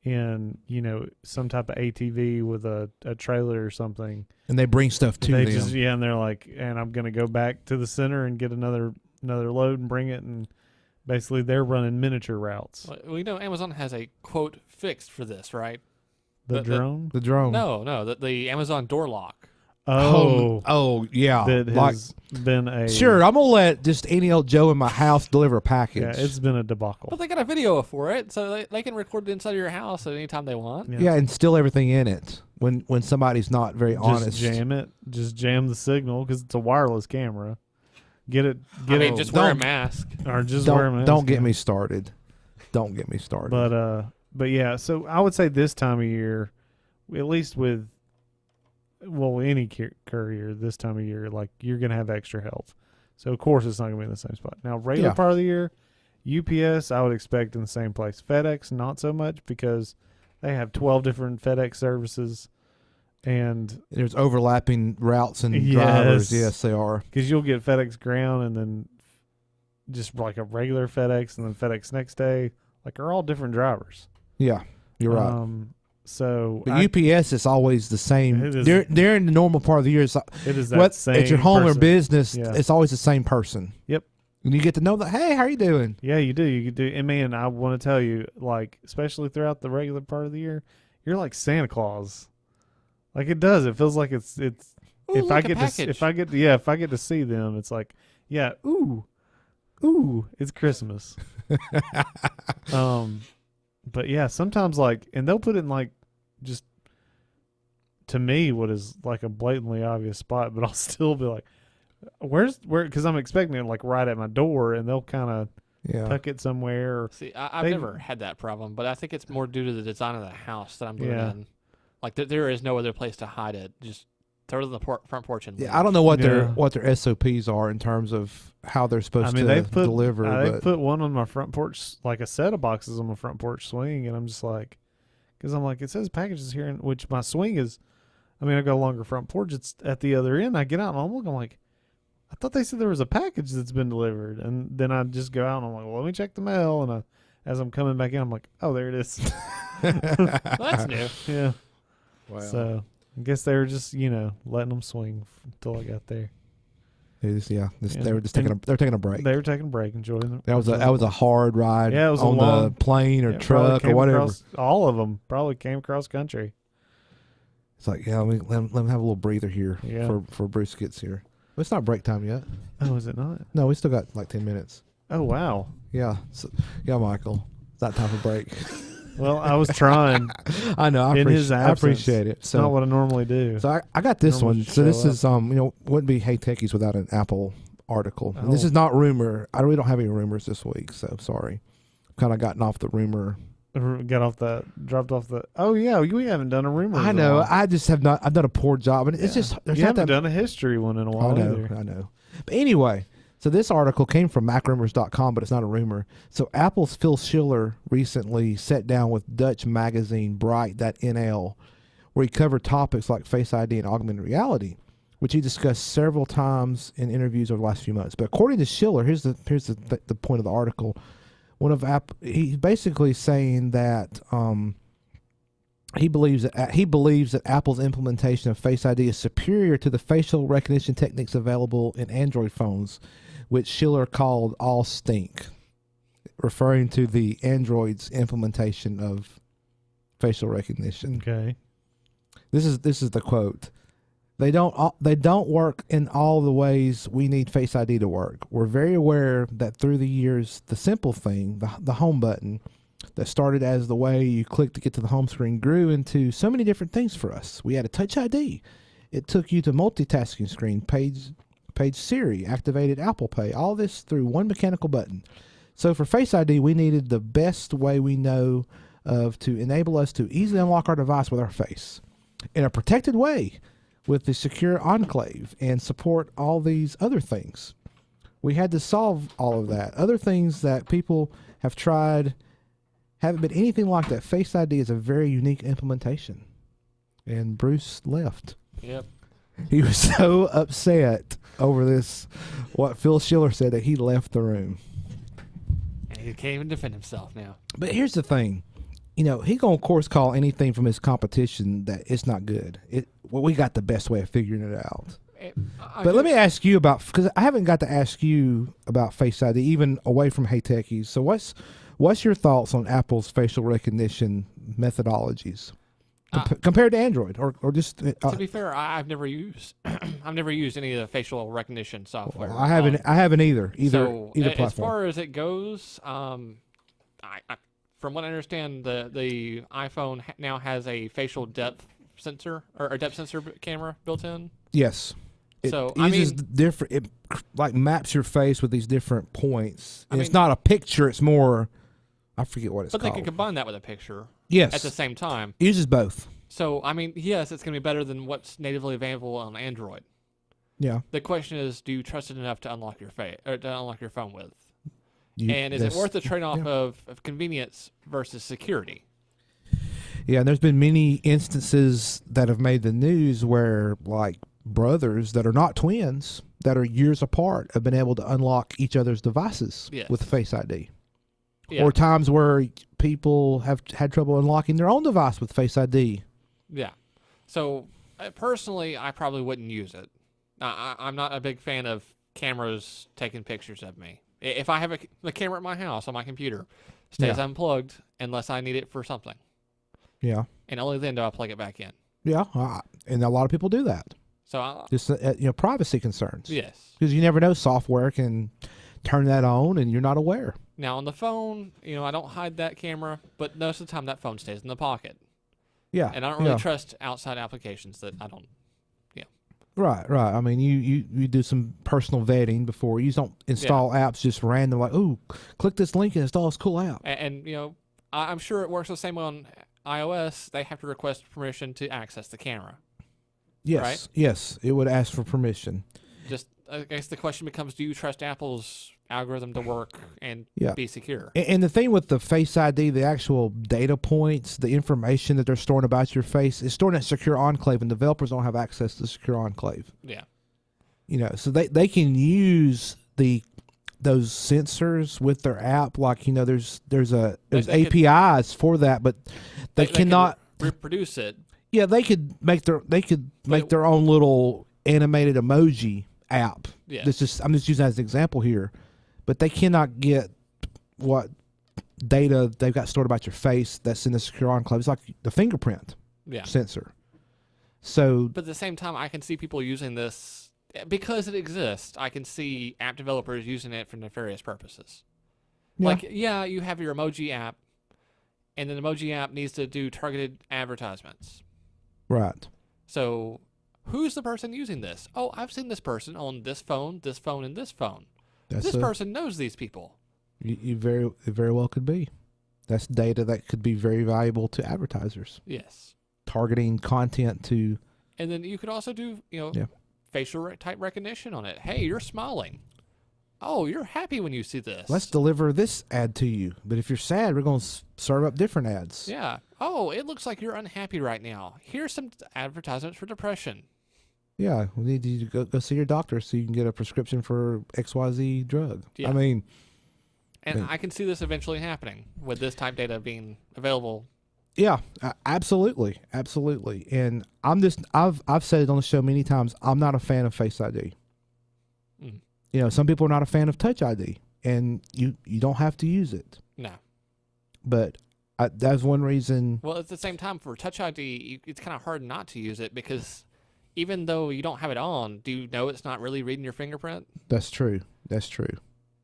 in, some type of ATV with a trailer or something. And they bring stuff to them. And they're like, and I'm going to go back to the center and get another load and bring it. And basically they're running miniature routes. Well, Amazon has a quote fixed for this, right? The drone? The drone. No, the Amazon door lock. Oh, yeah. That has been a... Sure, I'm going to let just any old Joe in my house deliver a package. Yeah, it's been a debacle. But they got a video for it, so they can record it inside of your house at any time they want. Yeah, and still everything in it when somebody's not very honest. Jam it. Just jam the signal because it's a wireless camera. Just wear a mask. Or just wear a mask. Don't get me started. Don't get me started. But yeah, so I would say this time of year, at least with... Well, any courier this time of year, like you're going to have extra help. So, of course, it's not going to be in the same spot. Now, regular part of the year, UPS, I would expect in the same place. FedEx, not so much because they have 12 different FedEx services. And there's overlapping routes and drivers. Yes, they are. Because you'll get FedEx Ground and then just like a regular FedEx and then FedEx next day. Like, they're all different drivers. Yeah. You're right. So but UPS is always the same. During the normal part of the year, it is that same at your home person. or business, Yeah. it's always the same person. Yep. And you get to know that, hey, how are you doing? Yeah, you do. You do. And man, I want to tell you, like, especially throughout the regular part of the year, you're like Santa Claus. Like it does. It feels like it's. Ooh, if like I get to see them, it's like, yeah, ooh, it's Christmas. But yeah, sometimes like, and they'll put it in like, just to me, what is like a blatantly obvious spot, but I'll still be like, where? Because I'm expecting it like right at my door, and they'll kind of tuck it somewhere. See, I've never had that problem, but I think it's more due to the design of the house that I'm living in. Like there is no other place to hide it. Just throw it on the front porch and leave. I don't know what their SOPs are in terms of how they're supposed to deliver. They put one on my front porch, like a set of boxes on my front porch swing, and I'm just like, because I'm like, it says packages here, which my swing is. I mean, I got a longer front porch. It's at the other end. I get out and I'm looking, I'm like, I thought they said there was a package that's been delivered, and then I just go out and I'm like, well, let me check the mail, and as I'm coming back in, I'm like, oh, there it is. Well, that's new. Yeah. Wow. So I guess they were just, letting them swing until I got there. They were just taking a break. They were taking a break, enjoying it. That was a hard ride. Yeah, it was on the plane or truck or whatever. All of them probably came across country. It's like, let me have a little breather here for Bruce gets here. Well, it's not break time yet. Oh, is it not? No, we still got like 10 minutes. Oh, wow. Yeah. So, Michael. It's not time for break. Well, I was trying. I know. I appreciate it. It's not what I normally do. So I got this one. So this is wouldn't be Hey Techies without an Apple article. And this is not rumor. I really don't have any rumors this week, so sorry. Kind of gotten off the rumor. Dropped off the. Oh yeah, we haven't done a rumor. I know. I just have not. I've done a poor job, and it's just you haven't done a history one in a while. I know. But anyway. So this article came from MacRumors.com, but it's not a rumor. So Apple's Phil Schiller recently sat down with Dutch magazine Bright.nl, where he covered topics like Face ID and augmented reality, which he discussed several times in interviews over the last few months. But according to Schiller, here's the point of the article. He's basically saying that he believes that Apple's implementation of Face ID is superior to the facial recognition techniques available in Android phones, which Schiller called all stink, referring to the Android's implementation of facial recognition. Okay. This is the quote. They don't work in all the ways we need Face ID to work. We're very aware that through the years, the simple thing, the home button, that started as the way you click to get to the home screen grew into so many different things for us. We had a Touch ID. It took you to multitasking screen, page Siri, activated Apple Pay, all this through one mechanical button. So for Face ID, we needed the best way we know of to enable us to easily unlock our device with our face in a protected way with the secure enclave and support all these other things. We had to solve all of that. Other things that people have tried haven't been anything like that. Face ID is a very unique implementation. And Bruce left. Yep. He was so upset over this, what Phil Schiller said, that he left the room. And he can't even defend himself now. But here's the thing. He going to, of course, call anything from his competition that it's not good. We got the best way of figuring it out. But let me ask you about, because I haven't got to ask you about Face ID, even away from Hey Techies. So what's your thoughts on Apple's facial recognition methodologies compared to Android, or just? To be fair, I've never used any of the facial recognition software. Well, I haven't either. So platform. As far as it goes, from what I understand, the iPhone now has a facial depth sensor or a depth sensor camera built in. Yes. It uses different. It like maps your face with these different points. And it's not a picture. It's more. I forget what it's called. But they can combine that with a picture. Yes. At the same time. It uses both. So yes, it's going to be better than what's natively available on Android. Yeah. The question is, do you trust it enough to unlock your phone with? And is it worth the trade-off of convenience versus security? Yeah, and there's been many instances that have made the news where, like, brothers that are not twins, that are years apart, have been able to unlock each other's devices with Face ID. or times where people have had trouble unlocking their own device with Face ID. Yeah. So personally, I probably wouldn't use it. I'm not a big fan of cameras taking pictures of me. If I have a camera at my house on my computer, stays unplugged unless I need it for something. Yeah. And only then do I plug it back in. Yeah, and a lot of people do that. So just privacy concerns. Yes. Because you never know, software can turn that on and you're not aware. Now on the phone, I don't hide that camera, but most of the time that phone stays in the pocket. Yeah. And I don't really trust outside applications that I don't. Yeah. Right. I mean, you do some personal vetting before. You don't install apps just random, like, ooh, click this link and install this cool app. And I'm sure it works the same way on iOS. They have to request permission to access the camera. Yes. Right? Yes. It would ask for permission. Just, I guess the question becomes, do you trust Apple's algorithm to work and be secure? And the thing with the Face ID, the actual data points, the information that they're storing about your face is stored in a secure enclave, and developers don't have access to the secure enclave. Yeah. So they can use those sensors with their app, like there's APIs for that, but they cannot reproduce it. Yeah, they could make their own little animated emoji app. Yeah. I'm just using that as an example here, but they cannot get what data they've got stored about your face that's in the secure enclave. It's like the fingerprint sensor. So, but at the same time, I can see people using this because it exists. I can see app developers using it for nefarious purposes. Yeah. You have your emoji app, and then the emoji app needs to do targeted advertisements. Right. So, who's the person using this? Oh, I've seen this person on this phone, and this phone. This person knows these people. You very well could be. That's data that could be very valuable to advertisers. Yes. Targeting content to. And then you could also do, facial type recognition on it. Hey, you're smiling. Oh, you're happy when you see this. Let's deliver this ad to you. But if you're sad, we're going to serve up different ads. Yeah. Oh, it looks like you're unhappy right now. Here's some advertisements for depression. Yeah, we need you to go see your doctor so you can get a prescription for XYZ drug. Yeah. I mean. And I can see this eventually happening with this type data being available. Yeah, absolutely. Absolutely. And I've said it on the show many times, I'm not a fan of Face ID. Some people are not a fan of Touch ID, and you don't have to use it. No. But that's one reason. Well, at the same time, for Touch ID, it's kind of hard not to use it because even though you don't have it on, do you know it's not really reading your fingerprint? That's true.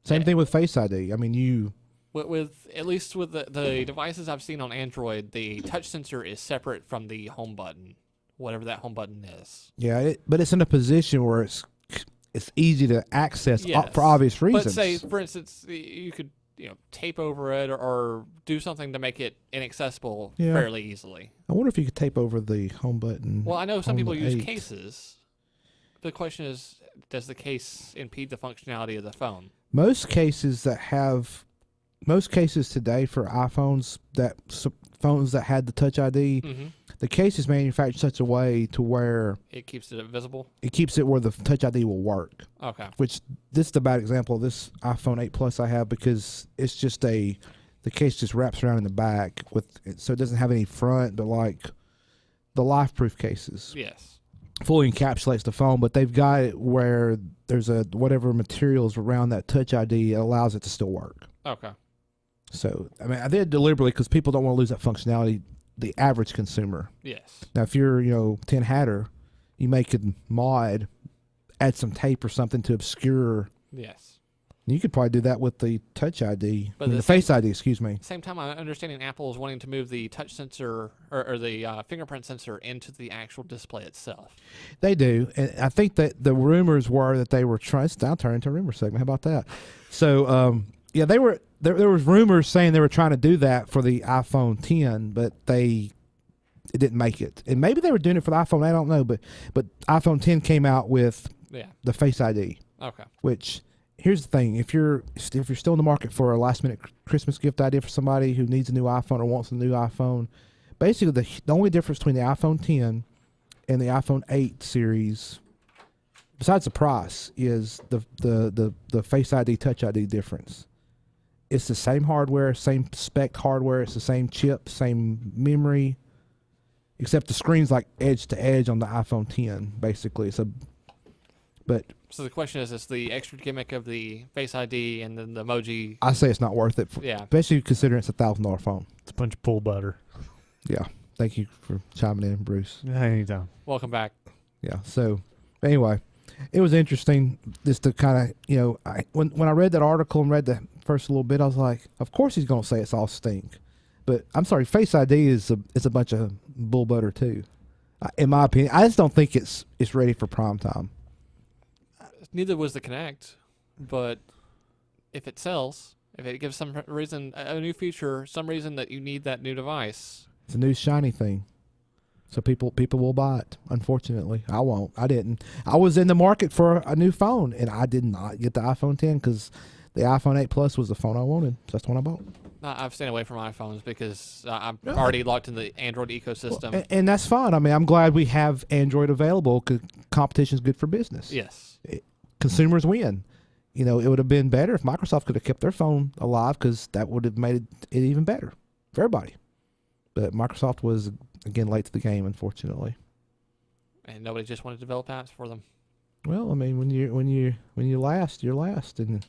Same thing with Face ID. I mean, With at least with the devices I've seen on Android, the touch sensor is separate from the home button, whatever that home button is. Yeah, but it's in a position where it's easy to access for obvious reasons. But say, for instance, you could tape over it or do something to make it inaccessible fairly easily. I wonder if you could tape over the home button. Well, I know some people use cases. The question is, does the case impede the functionality of the phone? Most cases today for iPhones, phones that had the Touch ID, the case is manufactured in such a way to where it keeps it visible. It keeps it where the Touch ID will work. Okay. Which this is a bad example of this iPhone 8 Plus I have, because it's just the case just wraps around in the back so it doesn't have any front, but like the LifeProof cases. Yes. Fully encapsulates the phone, but they've got it where there's whatever materials around that Touch ID allows it to still work. Okay. So, I mean, I did it deliberately because people don't want to lose that functionality, the average consumer. Yes. Now, if you're, Tin Hatter, you may could add some tape or something to obscure. Yes. You could probably do that with the Touch ID, the Face ID, excuse me. Same time, I'm understanding Apple is wanting to move the touch sensor or the fingerprint sensor into the actual display itself. They do, and I think that the rumors were that they were trying. It's now turned into a rumor segment. How about that? So, they were. There was rumors saying they were trying to do that for the iPhone 10, but it didn't make it. And maybe they were doing it for the iPhone. I don't know, but iPhone 10 came out with the Face ID. Okay. Which. Here's the thing: if you're still in the market for a last-minute Christmas gift idea for somebody who needs a new iPhone or wants a new iPhone, basically the only difference between the iPhone 10 and the iPhone 8 series, besides the price, is the Face ID, Touch ID difference. It's the same hardware, same spec hardware. It's the same chip, same memory, except the screen's like edge to edge on the iPhone 10, basically. So the question is, it's the extra gimmick of the Face ID and then the emoji. I say it's not worth it. Yeah. Especially considering it's $1,000 phone. It's a bunch of pull butter. Yeah. Thank you for chiming in, Bruce. Anytime. Welcome back. Yeah. So anyway, it was interesting just to kind of, when I read that article and read the first little bit, I was like, of course he's going to say it's all stink. But I'm sorry, Face ID is a bunch of bull butter too. In my opinion, I just don't think it's ready for prime time. Neither was the Connect, but if it sells, if it gives some reason, a new feature, some reason that you need that new device. It's a new shiny thing. So people will buy it. Unfortunately, I won't. I didn't. I was in the market for a new phone, and I did not get the iPhone 10 because the iPhone 8 Plus was the phone I wanted. So that's the one I bought. I've stayed away from iPhones because I'm already locked in the Android ecosystem. Well, and that's fine. I mean, I'm glad we have Android available because competition is good for business. Yes. Consumers win. It would have been better if Microsoft could have kept their phone alive because that would have made it even better for everybody. But Microsoft was, again, late to the game, unfortunately. And nobody just wanted to develop apps for them. Well, I mean, when you last, you're last. And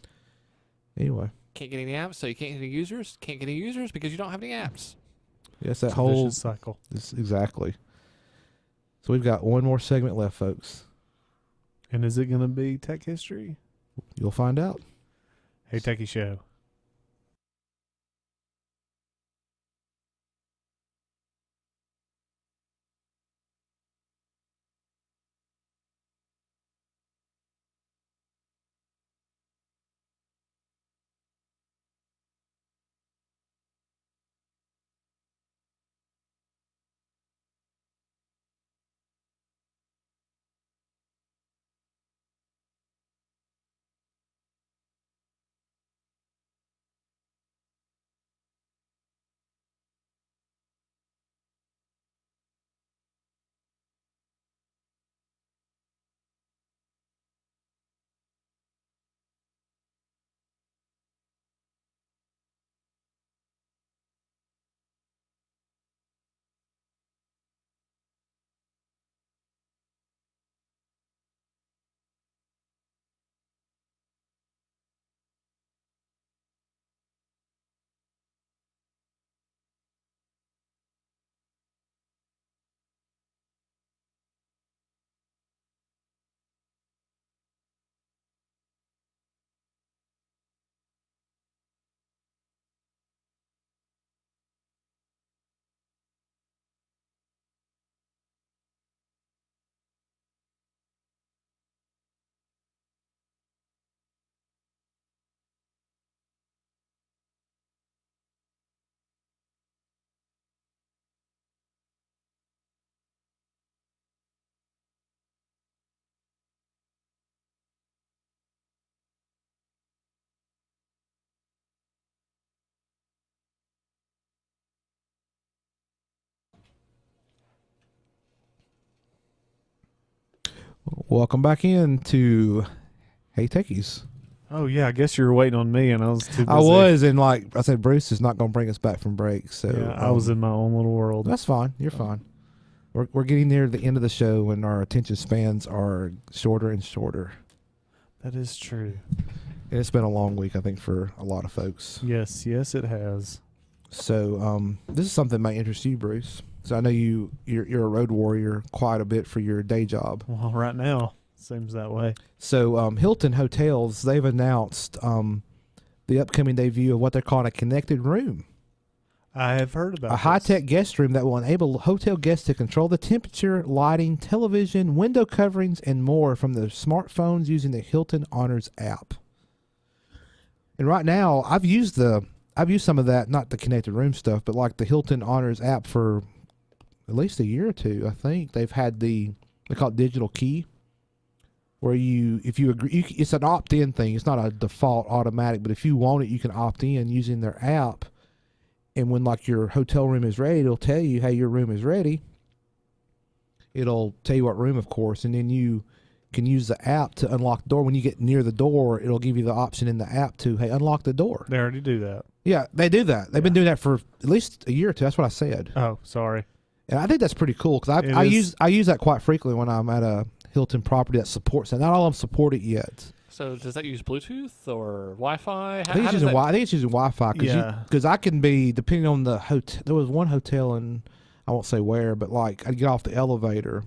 anyway. Can't get any apps, so you can't get any users. Can't get any users because you don't have any apps. Yes, that whole cycle. Exactly. So we've got one more segment left, folks. And is it going to be tech history? You'll find out. Hey, Techie Show. Welcome back in to Hey Techies. Oh, yeah, I guess you were waiting on me, and I was too busy. I was, and like I said, Bruce is not going to bring us back from break. So yeah, I was in my own little world. That's fine. You're fine. We're getting near the end of the show, and our attention spans are shorter and shorter. That is true. And it's been a long week, I think, for a lot of folks. Yes, it has. So this is something that might interest you, Bruce. So I know you're a road warrior quite a bit for your day job. Well, right now, seems that way. So Hilton Hotels, they've announced the upcoming debut of what they're calling a connected room. I have heard about a high-tech guest room that will enable hotel guests to control the temperature, lighting, television, window coverings, and more from their smartphones using the Hilton Honors app. And right now, I've used some of that, not the connected room stuff, but like the Hilton Honors app for at least a year or two. I think they've had they call it digital key, where if you agree, it's an opt-in thing. It's not a default automatic, but if you want it, you can opt in using their app. And when like your hotel room is ready, it'll tell you, hey, your room is ready. It'll tell you what room, of course, and then you can use the app to unlock the door. When you get near the door, it'll give you the option in the app to, hey, unlock the door. They already do that. Yeah, they do that. They've been doing that for at least a year or two. That's what I said. Oh, sorry. And I think that's pretty cool because I use that quite frequently when I'm at a Hilton property that supports it. Not all of them support it yet. So does that use Bluetooth or Wi-Fi? I think it's using Wi-Fi because I can be, depending on the hotel. There was one hotel in, I won't say where, but like I'd get off the elevator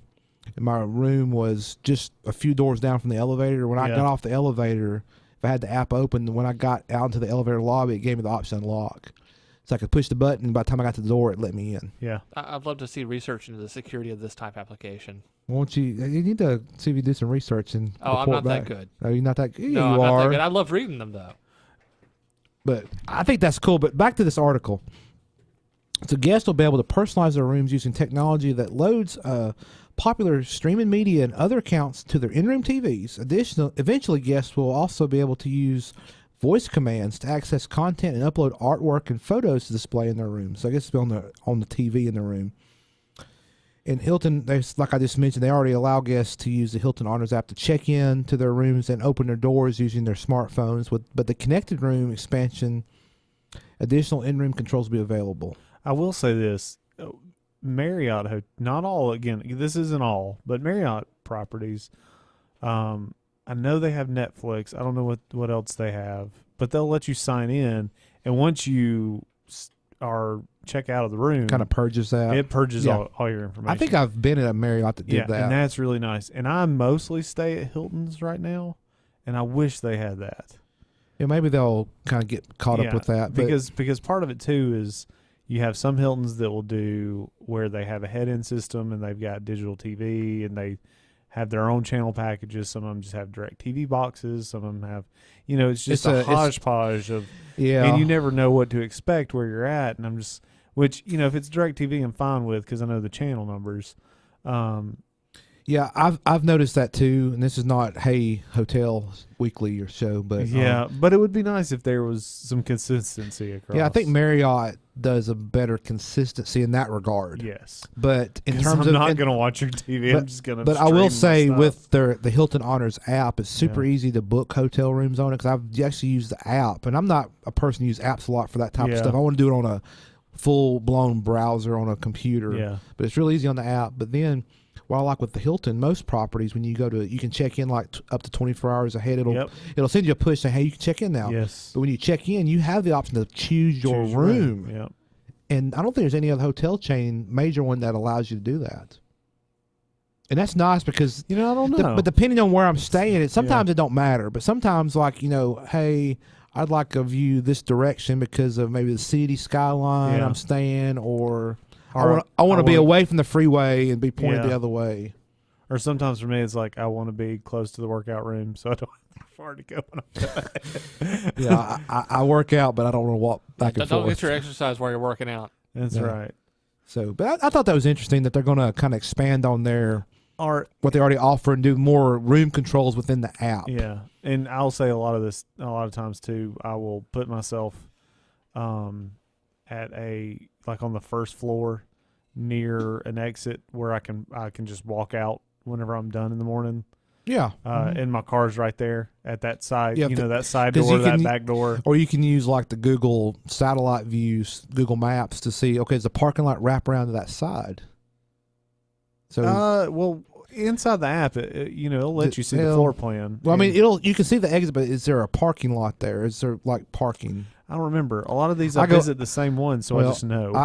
and my room was just a few doors down from the elevator. When I got off the elevator, if I had the app open, when I got out into the elevator lobby, it gave me the option to unlock. So I could push the button, and by the time I got to the door, it let me in. Yeah. I'd love to see research into the security of this type application. Won't you? You need to see if you do some research and I'm not back. that good. No, you're not that good. No, you I'm are. not that good. I love reading them, though. But I think that's cool. But back to this article. So guests will be able to personalize their rooms using technology that loads popular streaming media and other accounts to their in-room TVs. Eventually, guests will also be able to use voice commands to access content and upload artwork and photos to display in their rooms. So I guess it's on the TV in the room. In Hilton, like I just mentioned, they already allow guests to use the Hilton Honors app to check in to their rooms and open their doors using their smartphones. But the connected room expansion, additional in-room controls will be available. I will say this. Marriott, not all, again, this isn't all, but Marriott properties, I know they have Netflix. I don't know what else they have, but they'll let you sign in, and once you check out of the room, kind of purges that. It purges all your information. I think I've been at a Marriott that did that, and that's really nice. And I mostly stay at Hilton's right now, and I wish they had that. Yeah, maybe they'll kind of get caught up with that, because part of it too is you have some Hiltons that will do where they have a head-in system and they've got digital TV and they have their own channel packages. Some of them just have direct TV boxes. Some of them have, it's just a hodgepodge of, and you never know what to expect where you're at. And I'm just, which, if it's direct TV, I'm fine with because I know the channel numbers. Yeah, I've noticed that too. And this is not, hey, Hotel Weekly or show, but but it would be nice if there was some consistency across. Yeah, I think Marriott does a better consistency in that regard. Yes, but in terms I'm of not going to watch your TV. I'm just going to. But I will say with the Hilton Honors app, it's super easy to book hotel rooms on it because I've actually used the app, and I'm not a person who uses apps a lot for that type of stuff. I want to do it on a full blown browser on a computer. Yeah, but it's really easy on the app. But then, well, like with the Hilton, most properties, when you go to, you can check in like up to 24 hours ahead. It'll send you a push saying, hey, you can check in now. Yes. But when you check in, you have the option to choose your room. Yep. And I don't think there's any other hotel chain, major one, that allows you to do that. And that's nice because, I don't know. But depending on where I'm staying, sometimes it don't matter. But sometimes, like, hey, I'd like a view this direction because of maybe the city skyline I'm staying, or I want to be away from the freeway and be pointed the other way. Or sometimes for me, it's like I want to be close to the workout room, so I don't have far to go when I'm done. I work out, but I don't want to walk back and forth. Don't get your exercise while you're working out. That's right. So, but I thought that was interesting that they're going to kind of expand on their what they already offer and do more room controls within the app. Yeah, and I'll say a lot of times too, I will put myself at on the first floor near an exit where I can just walk out whenever I'm done in the morning. Yeah. And my car's right there at that side, that side door, that back door. Or you can use like the Google satellite views, Google Maps to see, okay, does the parking lot wrap around to that side? So, well, inside the app, it'll let you see the floor plan. Well, I mean, you can see the exit, but is there a parking lot there? Is there like parking? I don't remember. A lot of these I visit the same one, so I just know.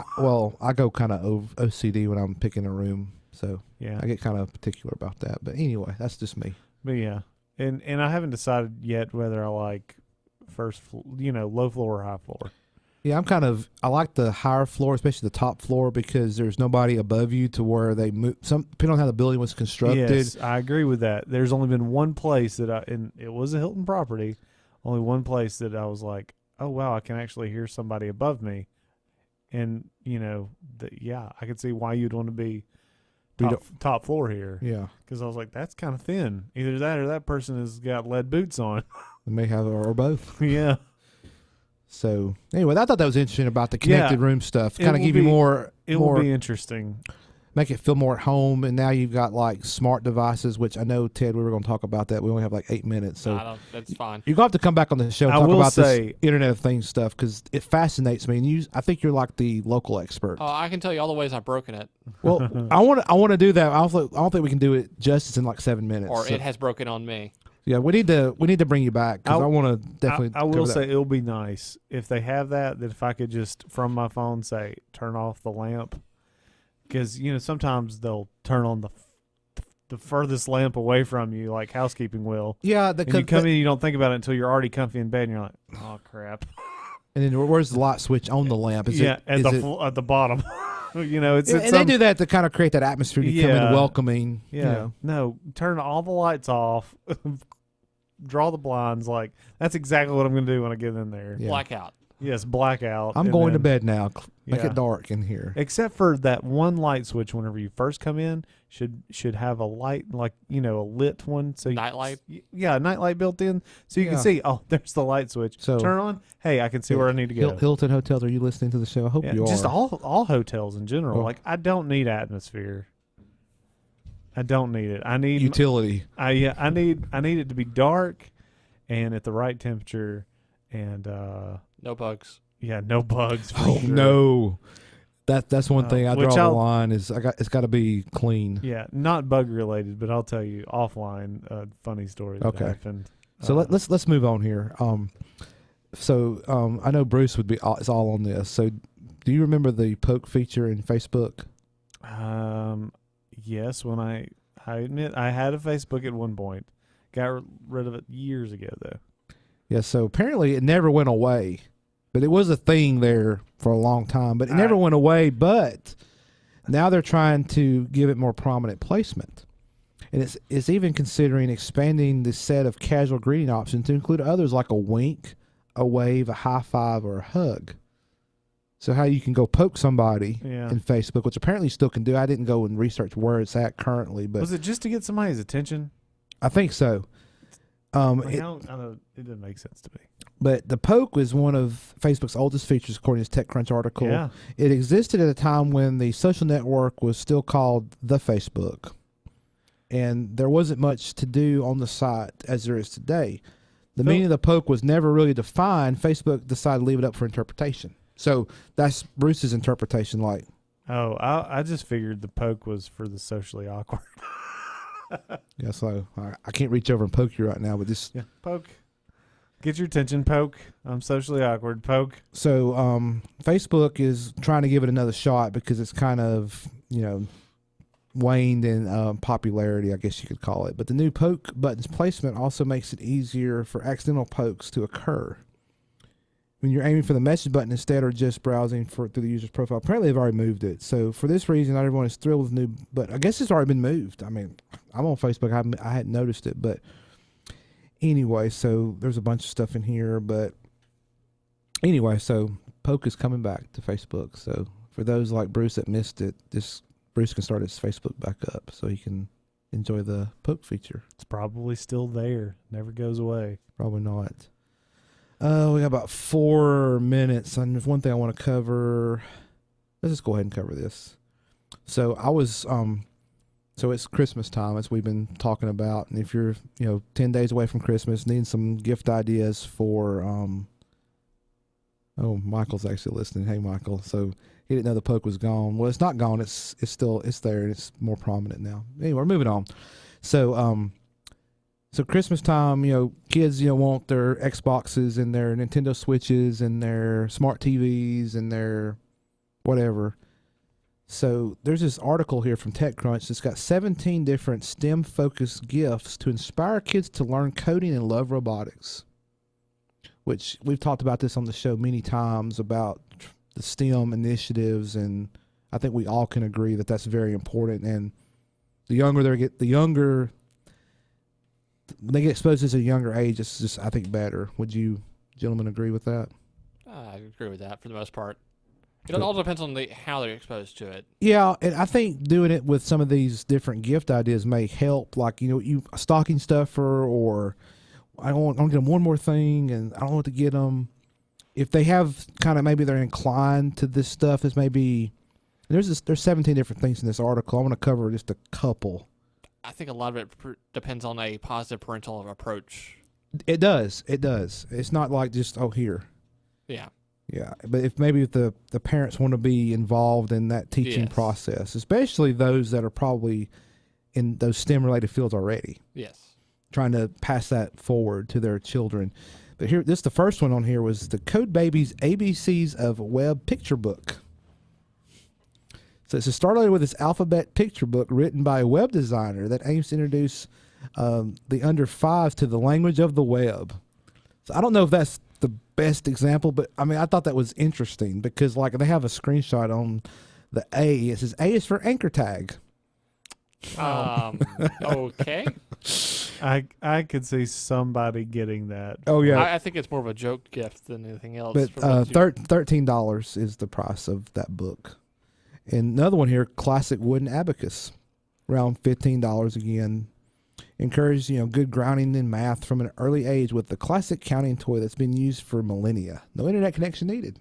I go kind of OCD when I'm picking a room, so I get kind of particular about that. But anyway, that's just me. But yeah, and I haven't decided yet whether I like low floor or high floor. Yeah, I like the higher floor, especially the top floor, because there's nobody above you to where they move. Depending on how the building was constructed. Yes, I agree with that. There's only been one place and it was a Hilton property, only one place that I was like, oh wow, I can actually hear somebody above me, and I could see why you'd want to be top floor here. Yeah, because I was like, that's kind of thin. Either that or that person has got lead boots on. They may have or both. Yeah. So anyway, I thought that was interesting about the connected room stuff. Kind of give you more. It will be interesting. make it feel more at home. And now you've got like smart devices, which I know, Ted, we were going to talk about that. We only have like 8 minutes. So that's fine. You're going to have to come back on the show and talk about this Internet of Things stuff because it fascinates me. And I think you're like the local expert. Oh, I can tell you all the ways I've broken it. Well, I want to do that. I don't think we can do it justice in like 7 minutes. Or it has broken on me. Yeah, we need to bring you back because I want to definitely. I will say it'll be nice if they have that if I could just from my phone say turn off the lamp, because sometimes they'll turn on the furthest lamp away from you, like housekeeping will. Yeah, and you come in, you don't think about it until you're already comfy in bed, and you're like, oh crap. And then where's the light switch on the lamp? At the bottom. It's and they do that to kind of create that atmosphere to come in welcoming. Yeah, no, turn all the lights off. Draw the blinds. Like that's exactly what I'm going to do when I get in there. Yeah. Blackout. Yes, blackout. I'm going to bed now. Make it dark in here. Except for that one light switch. Whenever you first come in, should have a light, like a lit one. So nightlight. Yeah, a nightlight built in, so you can see. Oh, there's the light switch. So turn on. Hey, I can see where I need to go. Hilton Hotels. Are you listening to the show? I hope you are. Just all hotels in general. Like I don't need atmosphere. I don't need it. I need utility. I need it to be dark, and at the right temperature, and no bugs. Yeah, no bugs. Oh sure. No, that's one thing I draw the line is it's got to be clean. Yeah, not bug related, but I'll tell you offline funny story that happened. So let's move on here. I know Bruce is all on this. So do you remember the poke feature in Facebook? Yes, when I admit I had a Facebook at one point. Got rid of it years ago, though. Yeah, so apparently it never went away. But it was a thing there for a long time. But it never went away. But now they're trying to give it more prominent placement. And it's even considering expanding the set of casual greeting options to include others like a wink, a wave, a high five, or a hug. So how you can go poke somebody in Facebook, which apparently you still can do. I didn't go and research where it's at currently, but was it just to get somebody's attention? I think so. It didn't make sense to me. But the poke was one of Facebook's oldest features, according to this TechCrunch article. Yeah. It existed at a time when the social network was still called the Facebook, and there wasn't much to do on the site as there is today. The meaning of the poke was never really defined. Facebook decided to leave it up for interpretation. So that's Bruce's interpretation. Like, I just figured the poke was for the socially awkward. Yeah, so I can't reach over and poke you right now, but just poke, get your attention. Poke. I'm socially awkward. Poke. So Facebook is trying to give it another shot because it's kind of waned in popularity, I guess you could call it. But the new poke button's placement also makes it easier for accidental pokes to occur. When you're aiming for the message button instead or just browsing through the user's profile. Apparently they've already moved it. So for this reason, not everyone is thrilled with the new, but I guess it's already been moved. I mean, I'm on Facebook. I hadn't noticed it, but anyway, so there's a bunch of stuff in here, but anyway, so poke is coming back to Facebook. So for those like Bruce that missed it, Bruce can start his Facebook back up so he can enjoy the poke feature. It's probably still there. Never goes away. Probably not. We got about 4 minutes, and there's one thing I want to cover. Let's just go ahead and cover this. So so it's Christmas time, as we've been talking about, and if you're 10 days away from Christmas, needing some gift ideas for Michael's actually listening. Hey, Michael. So he didn't know the poke was gone. Well, it's not gone. It's there, and it's more prominent now. Anyway, we're moving on. So Christmas time, kids, want their Xboxes and their Nintendo Switches and their smart TVs and their whatever. So there's this article here from TechCrunch that's got 17 different STEM-focused gifts to inspire kids to learn coding and love robotics, which we've talked about this on the show many times about the STEM initiatives, and I think we all can agree that that's very important. And the younger when they get exposed to this at a younger age, it's just, I think, better. Would you gentlemen agree with that? I agree with that for the most part. It all depends on how they're exposed to it. Yeah, and I think doing it with some of these different gift ideas may help. Like, you a stocking stuffer, or I want to get them one more thing, and I don't know what to get them. If they have maybe they're inclined to this stuff, is maybe There's 17 different things in this article. I want to cover just a couple. I think a lot of it depends on a positive parental approach. It does. It's not like just, here. Yeah. Yeah, but if the parents want to be involved in that teaching process, especially those that are probably in those STEM-related fields already. Yes. Trying to pass that forward to their children. But the first one on here was the Code Babies ABCs of Web Picture Book. So it started with this alphabet picture book written by a web designer that aims to introduce the under fives to the language of the web. So I don't know if that's the best example, but I thought that was interesting because they have a screenshot on the A. It says A is for anchor tag. Okay. I could see somebody getting that. Oh yeah. I think it's more of a joke gift than anything else. But $13 is the price of that book. And another one here, classic wooden abacus, around $15 again. Encourage good grounding in math from an early age with the classic counting toy that's been used for millennia. No internet connection needed.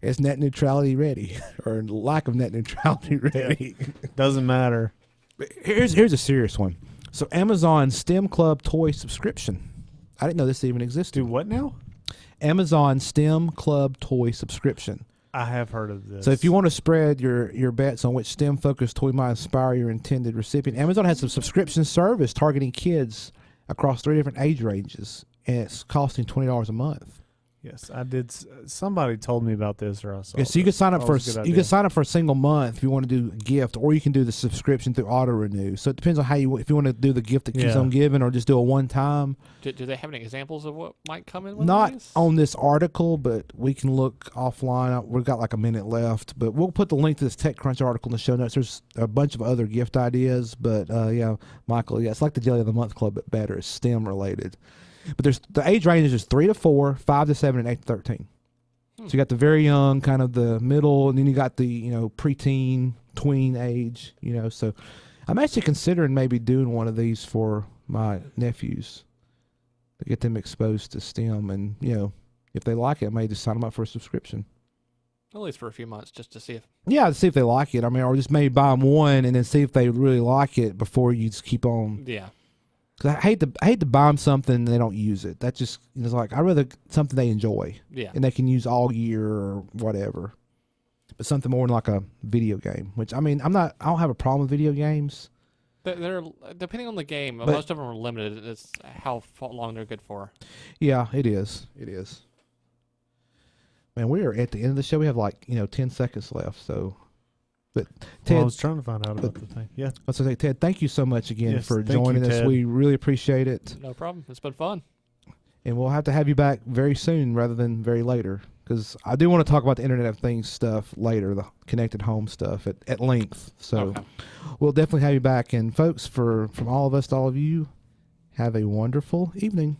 It's net neutrality ready, or lack of net neutrality ready. Doesn't matter. Here's a serious one. So Amazon STEM Club toy subscription. I didn't know this even existed. Do what now? Amazon STEM Club toy subscription. I have heard of this. So if you want to spread your bets on which STEM-focused toy might inspire your intended recipient, Amazon has a subscription service targeting kids across 3 different age ranges, and it's costing $20 a month. Yes, I did. Somebody told me about this, or I saw. Yeah, so you can sign up for a single month if you want to do a gift, or you can do the subscription through auto renew. So it depends on if you want to do the gift that keeps on giving, or just do a one time. Do they have any examples of what might come in? With Not these? on this article, but we can look offline. We've got like a minute left, but we'll put the link to this TechCrunch article in the show notes. There's a bunch of other gift ideas, but Michael, it's like the Jelly of the Month Club, but better. It's STEM related. But there's the age range is 3 to 4, 5 to 7, and 8 to 13. So you got the very young, kind of the middle, and then you got the preteen, tween age. So I'm actually considering maybe doing one of these for my nephews to get them exposed to STEM, and if they like it, I may just sign them up for a subscription. At least for a few months, just to see if. Yeah, to see if they like it. Or just maybe buy them one and then see if they really like it before you just keep on. Yeah. Cause I hate to buy them something and they don't use it. That just it's like I'd rather something they enjoy, and they can use all year or whatever. But something more like a video game, which I don't have a problem with video games. They're depending on the game. Most of them are limited. It's how long they're good for. Yeah, it is. It is. Man, we are at the end of the show. We have 10 seconds left. So. But Ted, I was trying to find out about the thing. Yeah. Let's say, Ted, thank you so much again for joining us. We really appreciate it. No problem. It's been fun. And we'll have to have you back very soon rather than very later, because I do want to talk about the Internet of Things stuff later, the connected home stuff at length. So we'll definitely have you back. And folks, from all of us to all of you, have a wonderful evening.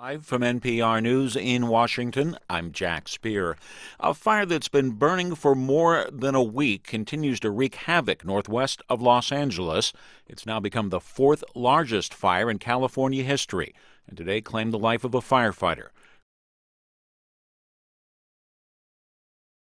Live from NPR News in Washington, I'm Jack Speer. A fire that's been burning for more than a week continues to wreak havoc northwest of Los Angeles. It's now become the 4th largest fire in California history, and today claimed the life of a firefighter.